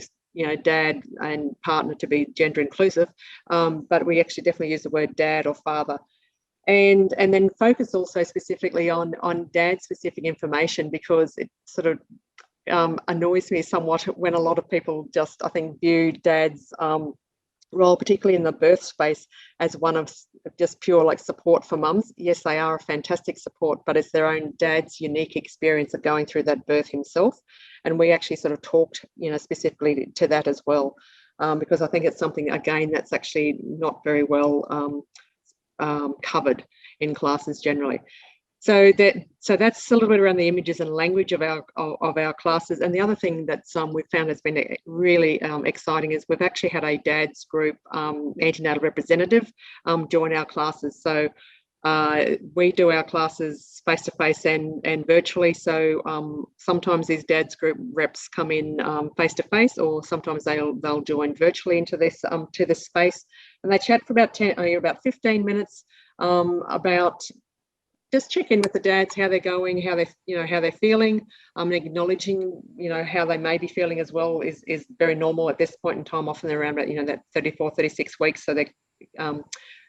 dad and partner to be gender inclusive, but we actually definitely use the word dad or father. And then focus also specifically on dad specific information, because it sort of annoys me somewhat when a lot of people just, I think, view dad's role, particularly in the birth space, as one of just pure like support for mums. Yes, they are a fantastic support, but it's their own dad's unique experience of going through that birth himself. And we actually sort of talked, specifically to that as well, because I think it's something, again, that's actually not very well covered in classes generally. So that's a little bit around the images and language of our classes. And the other thing that we've found has been really exciting is we've actually had a dad's group antenatal representative join our classes. So we do our classes face-to-face and virtually. So sometimes these dad's group reps come in face-to-face, or sometimes they'll join virtually into this to this space, and they chat for about 15 minutes about. Just check in with the dads, how they're going, how they're feeling, acknowledging, how they may be feeling as well is very normal at this point in time. Often they're around about, that 34, 36 weeks. So they're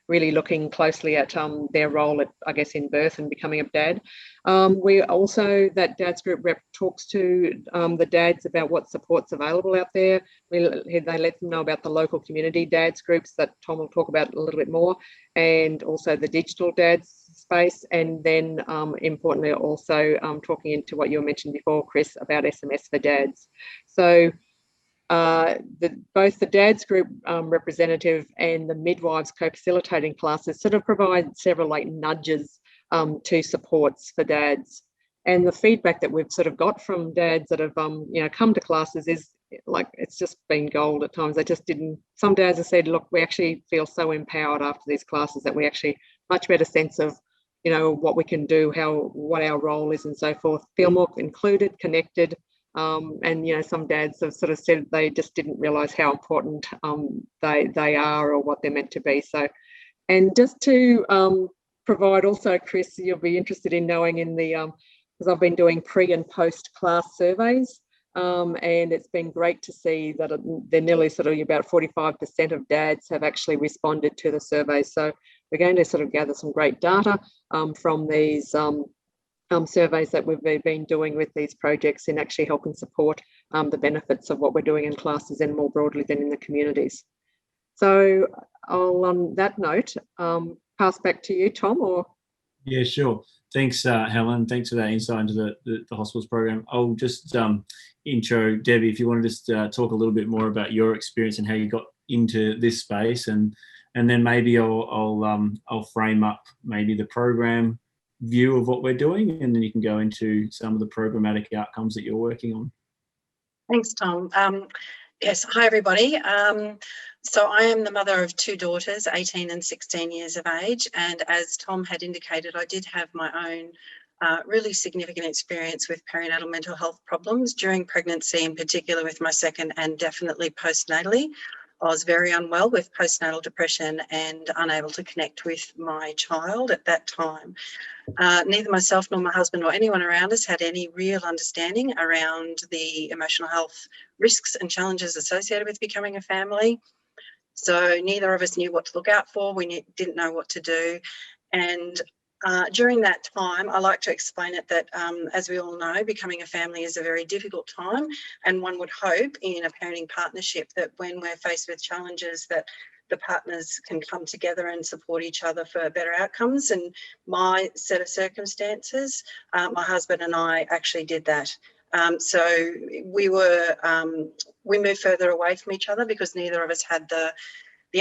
really looking closely at their role at, I guess, in birth and becoming a dad. We also, that dad's group rep talks to the dads about what support's available out there. They let them know about the local community dads groups that Tom will talk about a little bit more, and also the digital dads space. And then importantly, also talking into what you mentioned before, Chris, about SMS for dads. So both the dads group representative and the midwives co-facilitating classes sort of provide several like nudges to supports for dads. And the feedback that we've sort of got from dads that have come to classes is like, it's just been gold at times. They just didn't, some dads have said, look, we actually feel so empowered after these classes that we actually much better sense of what we can do, what our role is and so forth, feel more included, connected. And some dads have sort of said they just didn't realise how important they are or what they're meant to be. So, and just to provide also, Chris, you'll be interested in knowing in the because I've been doing pre and post class surveys, and it's been great to see that they're nearly sort of about 45% of dads have actually responded to the surveys. So we're going to sort of gather some great data from these surveys that we've been doing with these projects in actually helping support the benefits of what we're doing in classes and more broadly than in the communities. So I'll, on that note, pass back to you, Tom. Or yeah, sure. Thanks, Helen. Thanks for that insight into the hospitals program. I'll just intro Debbie, if you want to just talk a little bit more about your experience and how you got into this space, and then maybe I'll frame up maybe the program view of what we're doing, and then you can go into some of the programmatic outcomes that you're working on. Thanks, Tom. Yes, hi everybody. So I am the mother of two daughters, 18 and 16 years of age, and as Tom had indicated, I did have my own really significant experience with perinatal mental health problems during pregnancy, in particular with my second, and definitely postnatally. I was very unwell with postnatal depression and unable to connect with my child at that time. Neither myself nor my husband or anyone around us had any real understanding around the emotional health risks and challenges associated with becoming a family. So neither of us knew what to look out for. We didn't know what to do. And during that time, I like to explain it that, as we all know, becoming a family is a very difficult time, and one would hope in a parenting partnership that when we're faced with challenges that the partners can come together and support each other for better outcomes. And my set of circumstances, my husband and I actually did that. So we moved further away from each other because neither of us had the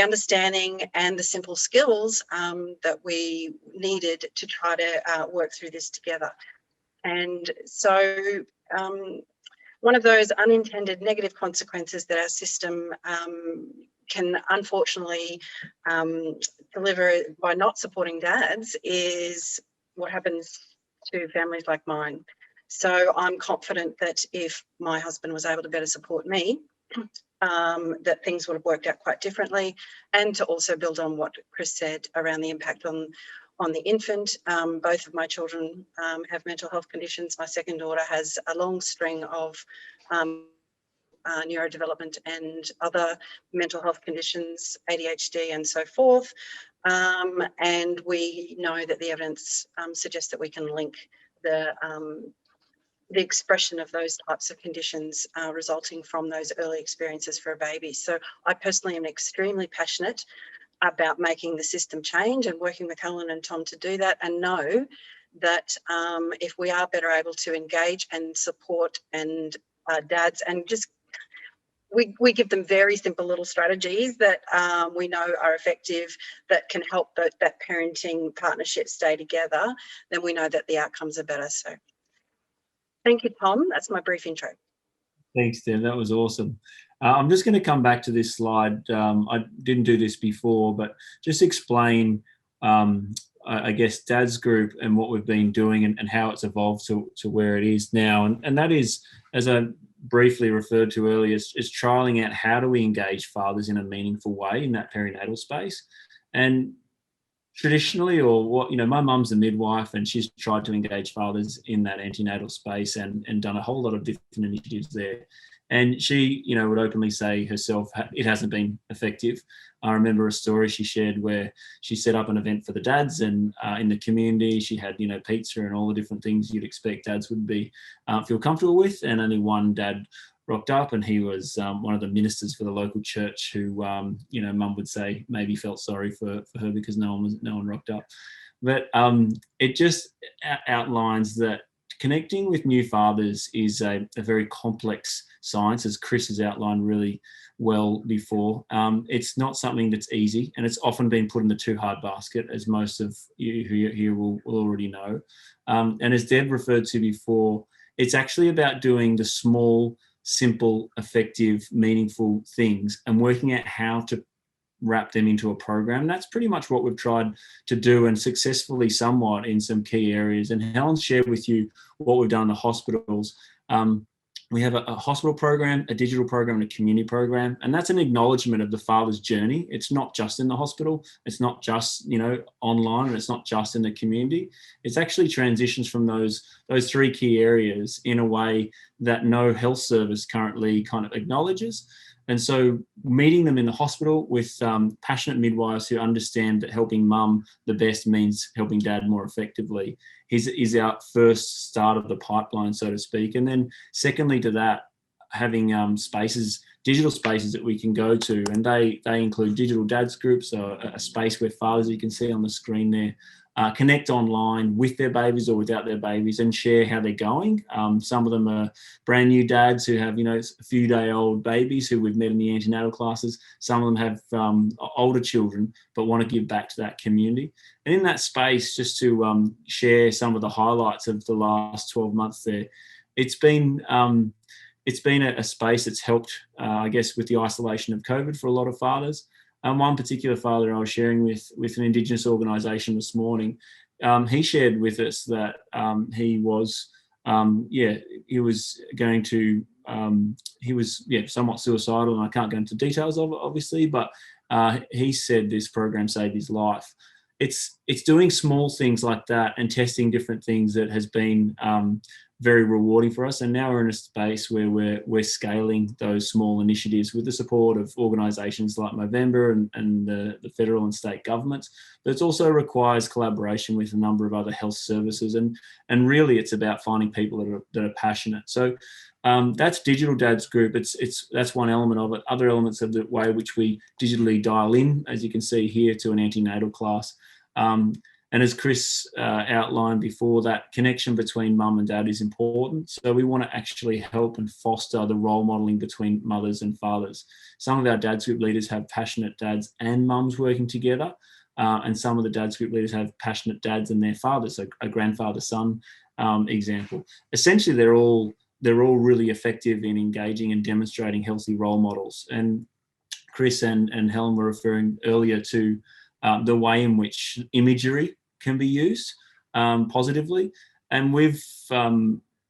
understanding and the simple skills that we needed to try to work through this together. And so one of those unintended negative consequences that our system can unfortunately deliver by not supporting dads is what happens to families like mine. So I'm confident that if my husband was able to better support me, that things would have worked out quite differently. And to also build on what Chris said around the impact on the infant. Both of my children have mental health conditions. My second daughter has a long string of neurodevelopment and other mental health conditions, ADHD and so forth. And we know that the evidence suggests that we can link the expression of those types of conditions resulting from those early experiences for a baby. So I personally am extremely passionate about making the system change and working with Helen and Tom to do that, and know that if we are better able to engage and support and dads, and just we give them very simple little strategies that we know are effective, that can help that parenting partnership stay together, then we know that the outcomes are better. So thank you, Tom. That's my brief intro. Thanks, Deb. That was awesome. I'm just going to come back to this slide. I didn't do this before, but just explain, I guess, Dad's Group and what we've been doing and how it's evolved to where it is now. And that is, as I briefly referred to earlier, is trialing out how do we engage fathers in a meaningful way in that perinatal space. And traditionally, or what, my mum's a midwife, and she's tried to engage fathers in that antenatal space and done a whole lot of different initiatives there. And she, would openly say herself, it hasn't been effective. I remember a story she shared where she set up an event for the dads, and in the community, she had, pizza and all the different things you'd expect dads would be feel comfortable with. And only one dad rocked up, and he was one of the ministers for the local church who, mum would say maybe felt sorry for her because no one rocked up. But it just outlines that connecting with new fathers is a very complex science, as Chris has outlined really well before. It's not something that's easy, and it's often been put in the too hard basket, as most of you here will already know. And as Deb referred to before, it's actually about doing the small, simple, effective, meaningful things and working out how to wrap them into a program. That's pretty much what we've tried to do, and successfully somewhat in some key areas. And Helen's shared with you what we've done in the hospitals. We have a hospital program, a digital program, and a community program. And that's an acknowledgement of the father's journey. It's not just in the hospital. It's not just, online, and it's not just in the community. It's actually transitions from those three key areas in a way that no health service currently kind of acknowledges. And so meeting them in the hospital with passionate midwives who understand that helping mum the best means helping dad more effectively is our first start of the pipeline, so to speak. And then secondly to that, having digital spaces that we can go to, and they include digital dads groups, so a space where fathers, you can see on the screen there, connect online with their babies or without their babies and share how they're going. Some of them are brand new dads who have, a few day old babies who we've met in the antenatal classes. Some of them have older children, but want to give back to that community. And in that space, just to share some of the highlights of the last 12 months there, it's been a space that's helped, I guess, with the isolation of COVID for a lot of fathers. One particular father I was sharing with an Indigenous organisation this morning, he shared with us that he was somewhat suicidal, and I can't go into details of it, obviously, but he said this program saved his life. It's doing small things like that and testing different things that has been very rewarding for us. And now we're in a space where we're scaling those small initiatives with the support of organisations like Movember and the federal and state governments. But it also requires collaboration with a number of other health services. And really it's about finding people that are passionate. So that's Digital Dads Group. That's one element of it. Other elements of the way which we digitally dial in, as you can see here, to an antenatal class. And as Chris outlined before, that connection between mum and dad is important. So we want to actually help and foster the role modelling between mothers and fathers. Some of our Dads Group leaders have passionate dads and mums working together. And some of the Dads Group leaders have passionate dads and their fathers, so a grandfather-son example. Essentially, they're all they're all really effective in engaging and demonstrating healthy role models. And Chris and Helen were referring earlier to the way in which imagery can be used positively. And we've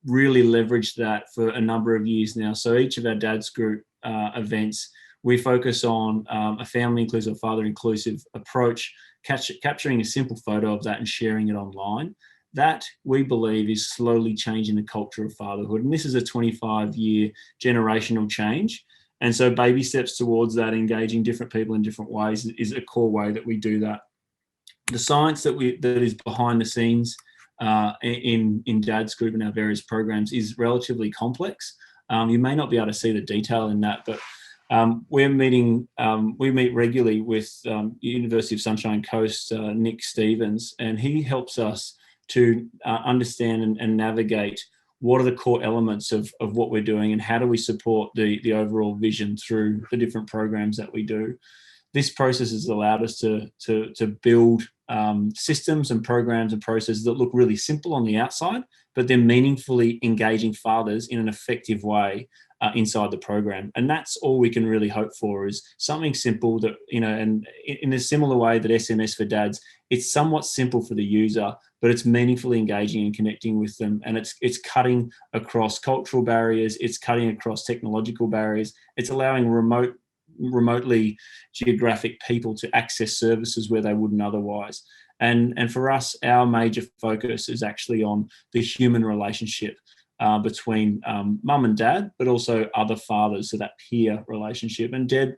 really leveraged that for a number of years now. So each of our Dads Group events, we focus on a family inclusive, father inclusive approach, capturing a simple photo of that and sharing it online. That, we believe, is slowly changing the culture of fatherhood. And this is a 25-year generational change. And so baby steps towards that, engaging different people in different ways, is a core way that we do that. The science that is behind the scenes in Dad's Group and our various programs is relatively complex. You may not be able to see the detail in that, but we meet regularly with University of Sunshine Coast, Nick Stevens, and he helps us to understand and navigate what are the core elements of what we're doing and how do we support the overall vision through the different programs that we do. This process has allowed us to build systems and programs and processes that look really simple on the outside, but they're meaningfully engaging fathers in an effective way inside the program. And that's all we can really hope for, is something simple that, and in a similar way that SMS for Dads, it's somewhat simple for the user, but it's meaningfully engaging and connecting with them. And it's cutting across cultural barriers. It's cutting across technological barriers. It's allowing remotely geographic people to access services where they wouldn't otherwise. And for us, our major focus is actually on the human relationship between mum and dad, but also other fathers, so that peer relationship. And Deb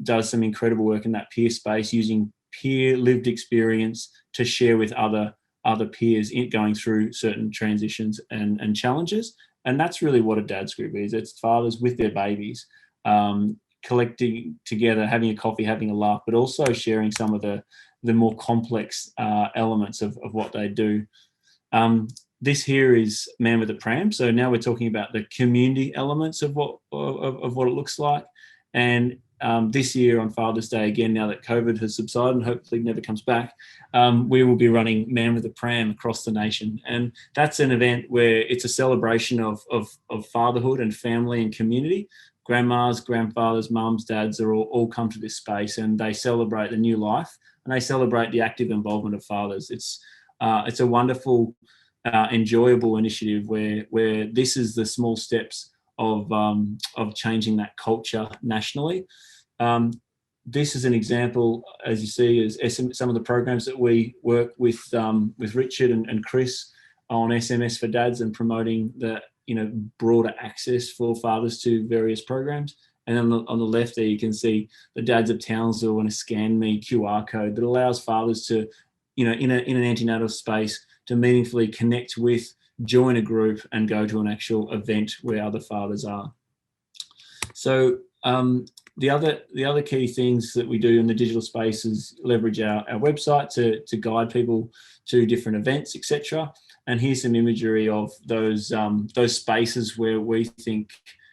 does some incredible work in that peer space, using peer lived experience to share with other peers going through certain transitions and challenges. And that's really what a Dad's Group is. It's fathers with their babies, collecting together, having a coffee, having a laugh, but also sharing some of the more complex elements of what they do. This here is Man with a Pram. So now we're talking about the community elements of what it looks like. And this year on Father's Day, again, now that COVID has subsided and hopefully never comes back, we will be running Man with a Pram across the nation. And that's an event where it's a celebration of fatherhood and family and community. Grandmas, grandfathers, mums, dads are all come to this space, and they celebrate the new life and they celebrate the active involvement of fathers. It's a wonderful, enjoyable initiative where this is the small steps of changing that culture nationally. This is an example, as you see, is some of the programs that we work with Richard and Chris on SMS for Dads and promoting the broader access for fathers to various programs. And then on the left there, you can see the Dads of Townsville and a Scan Me QR code that allows fathers to, in an antenatal space, to meaningfully connect with, join a group, and go to an actual event where other fathers are. So the other key things that we do in the digital space is leverage our website to guide people to different events, etc. And here's some imagery of those spaces where we think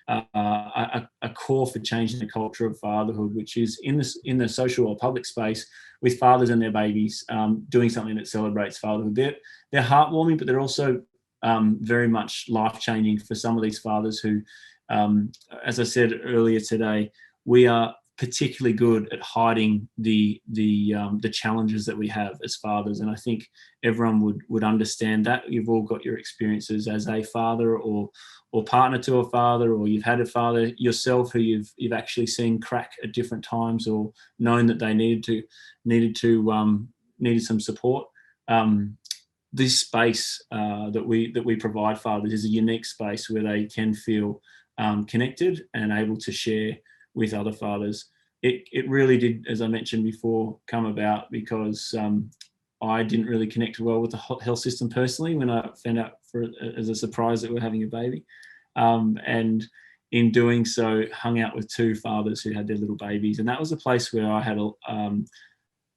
a core for changing the culture of fatherhood, which is in the social or public space with fathers and their babies, doing something that celebrates fatherhood. They're heartwarming, but they're also very much life-changing for some of these fathers who, as I said earlier today, we are particularly good at hiding the challenges that we have as fathers. And I think everyone would understand that. You've all got your experiences as a father or partner to a father, or you've had a father yourself who you've actually seen crack at different times, or known that they needed some support. This space that we provide fathers is a unique space where they can feel connected and able to share with other fathers. It really did, as I mentioned before, come about because I didn't really connect well with the health system personally when I found out as a surprise that we're having a baby. And in doing so, hung out with two fathers who had their little babies. And that was a place where I had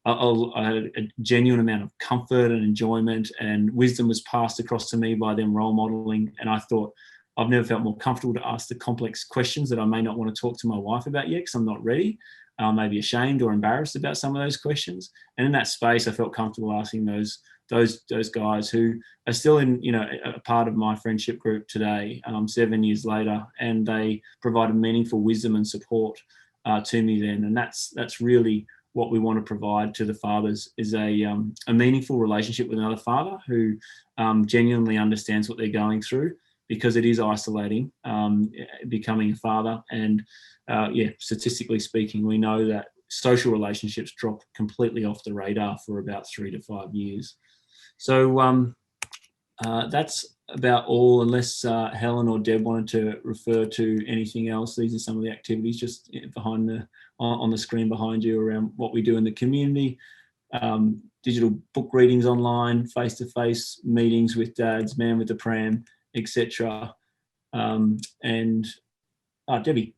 a genuine amount of comfort and enjoyment, and wisdom was passed across to me by them role modeling. And I thought, I've never felt more comfortable to ask the complex questions that I may not want to talk to my wife about yet because I'm not ready. I may be ashamed or embarrassed about some of those questions. And in that space, I felt comfortable asking those those guys who are still in, a part of my friendship group today, 7 years later, and they provided meaningful wisdom and support to me then. And that's really what we want to provide to the fathers, is a meaningful relationship with another father who genuinely understands what they're going through, because it is isolating, becoming a father. And statistically speaking, we know that social relationships drop completely off the radar for about 3 to 5 years. So that's about all, unless Helen or Deb wanted to refer to anything else. These are some of the activities just on the screen behind you around what we do in the community. Digital book readings online, face-to-face meetings with dads, Man with the Pram, etc. Debbie.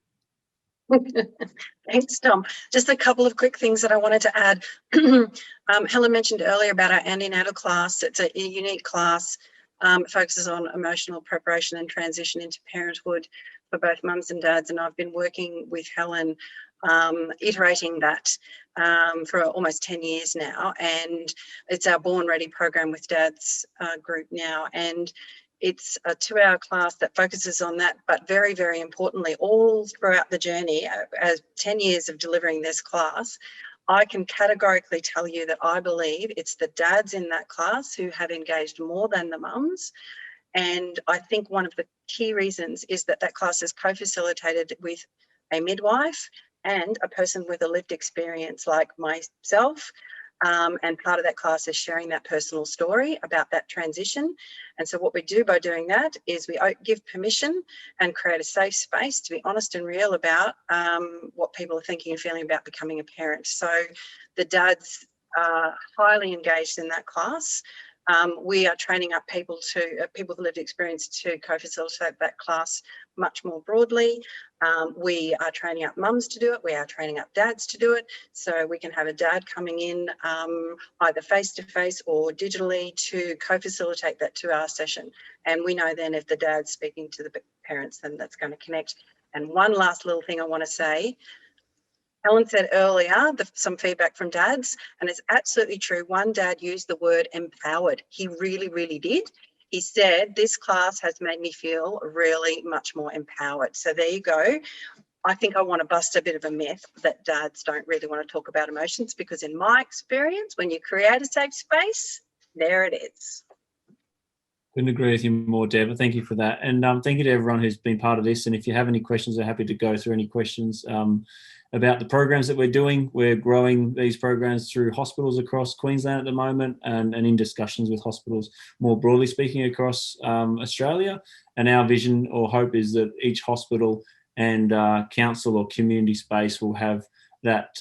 Thanks, Tom. Just a couple of quick things that I wanted to add. Helen mentioned earlier about our antenatal class. It's a unique class. It focuses on emotional preparation and transition into parenthood for both mums and dads. And I've been working with Helen, iterating that for almost 10 years now. And it's our Born Ready program with Dads group now. And it's a 2-hour class that focuses on that, but very, very importantly, all throughout the journey, as 10 years of delivering this class, I can categorically tell you that I believe it's the dads in that class who have engaged more than the mums. And I think one of the key reasons is that class is co-facilitated with a midwife and a person with a lived experience like myself. And part of that class is sharing that personal story about that transition. And so what we do by doing that is we give permission and create a safe space to be honest and real about what people are thinking and feeling about becoming a parent. So the dads are highly engaged in that class. We are training up people with lived experience to co-facilitate that class much more broadly. We are training up mums to do it. We are training up dads to do it. So we can have a dad coming in either face-to-face or digitally to co-facilitate that 2-hour session. And we know then if the dad's speaking to the parents, then that's going to connect. And one last little thing I want to say. Helen said earlier, some feedback from dads, and it's absolutely true. One dad used the word empowered. He really, really did. He said, this class has made me feel really much more empowered. So there you go. I think I want to bust a bit of a myth that dads don't really want to talk about emotions, because in my experience, when you create a safe space, there it is. Couldn't agree with you more, Deb. Thank you for that. And thank you to everyone who's been part of this. And if you have any questions, I'm happy to go through any questions about the programs that we're doing. We're growing these programs through hospitals across Queensland at the moment, and in discussions with hospitals more broadly speaking across Australia. And our vision or hope is that each hospital and council or community space will have that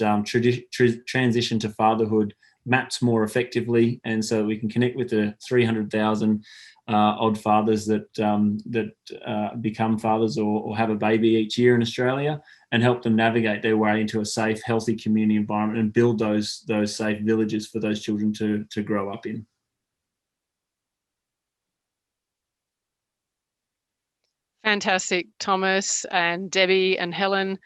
transition to fatherhood mapped more effectively, and so we can connect with the 300,000 odd fathers that become fathers or have a baby each year in Australia, and help them navigate their way into a safe, healthy community environment and build those safe villages for those children to grow up in. Fantastic, Thomas and Debbie and Helen.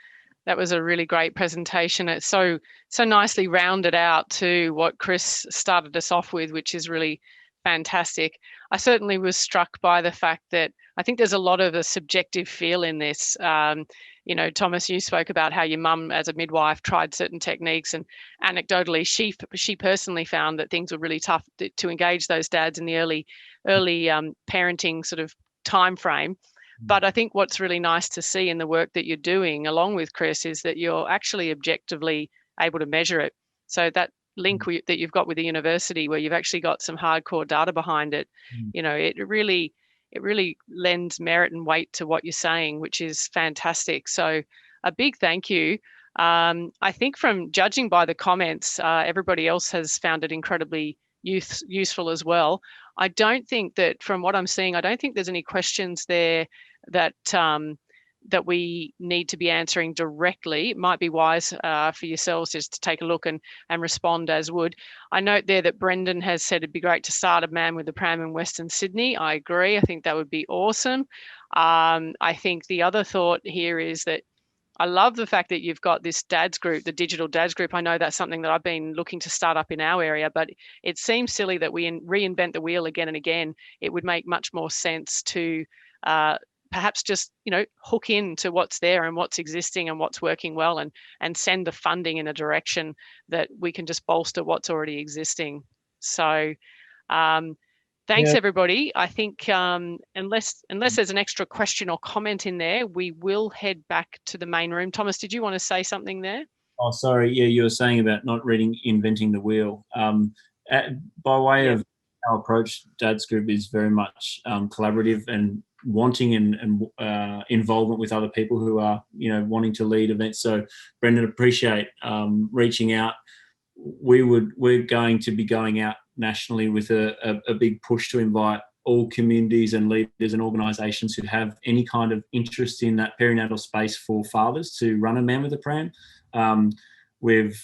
That was a really great presentation. It's so nicely rounded out to what Chris started us off with, which is really fantastic. I certainly was struck by the fact that I think there's a lot of a subjective feel in this. Thomas, you spoke about how your mum as a midwife tried certain techniques, and anecdotally, she personally found that things were really tough to engage those dads in the early parenting sort of time frame. But I think what's really nice to see in the work that you're doing along with Chris is that you're actually objectively able to measure it. So that link that you've got with the university, where you've actually got some hardcore data behind it, it really lends merit and weight to what you're saying, which is fantastic. So a big thank you. I think from judging by the comments, everybody else has found it incredibly useful as well. I don't think that, from what I'm seeing, I don't think there's any questions there that we need to be answering directly. It might be wise for yourselves just to take a look and respond as would. I note there that Brendan has said it'd be great to start a Man with the Pram in Western Sydney. I agree. I think that would be awesome. I think the other thought here is that I love the fact that you've got this dads group, the digital dads group. I know that's something that I've been looking to start up in our area, but it seems silly that we reinvent the wheel again and again. It would make much more sense to perhaps just, hook into what's there and what's existing and what's working well, and send the funding in a direction that we can just bolster what's already existing. So thanks, everybody. I think unless there's an extra question or comment in there, we will head back to the main room. Thomas, did you want to say something there? Oh, sorry. Yeah, you were saying about not inventing the wheel. By way of our approach, Dad's Group is very much collaborative and wanting and involvement with other people who are, wanting to lead events. So, Brendan, appreciate reaching out. We're going to be going out nationally with a big push to invite all communities and leaders and organisations who have any kind of interest in that perinatal space for fathers to run a Man with a Pram. We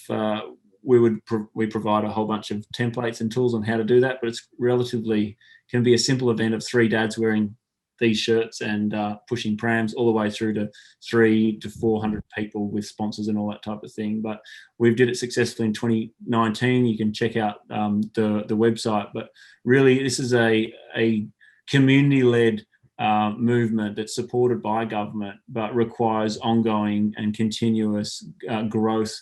provide a whole bunch of templates and tools on how to do that, but it's can be a simple event of 3 dads wearing these shirts and pushing prams all the way through to 300 to 400 people with sponsors and all that type of thing. But we did it successfully in 2019. You can check out the website. But really, this is a community-led movement that's supported by government, but requires ongoing and continuous growth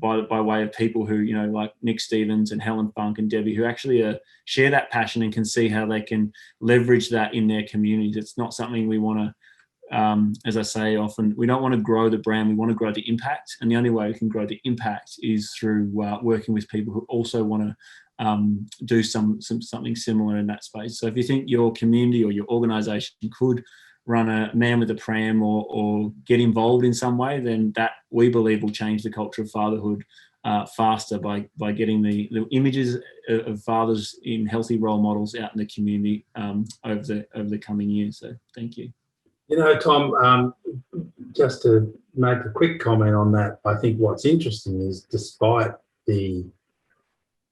by way of people who, like Nick Stevens and Helen Funk and Debbie, who actually share that passion and can see how they can leverage that in their communities. It's not something we want to, as I say often, we don't want to grow the brand, we want to grow the impact. And the only way we can grow the impact is through working with people who also want to do something similar in that space. So if you think your community or your organisation could run a Man with a Pram or get involved in some way, then that, we believe, will change the culture of fatherhood faster by getting the images of fathers in healthy role models out in the community over the coming years. So thank you. Tom, just to make a quick comment on that, I think what's interesting is, despite the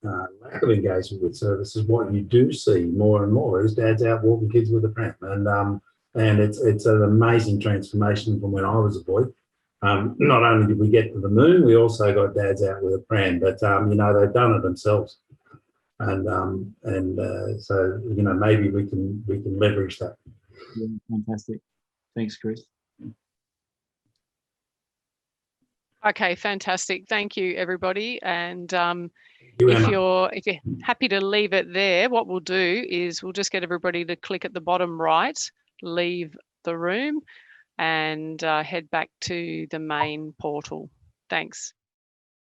lack of engagement with services, what you do see more and more is dads out walking kids with a pram, and it's an amazing transformation from when I was a boy. Not only did we get to the moon, we also got dads out with a pram, but they've done it themselves, and so maybe we can leverage that. Yeah, fantastic. Thanks, Chris. Okay, fantastic. Thank you, everybody. And You, if Emma. you're happy to leave it there, what we'll do is we'll just get everybody to click at the bottom right, leave the room, and head back to the main portal. Thanks.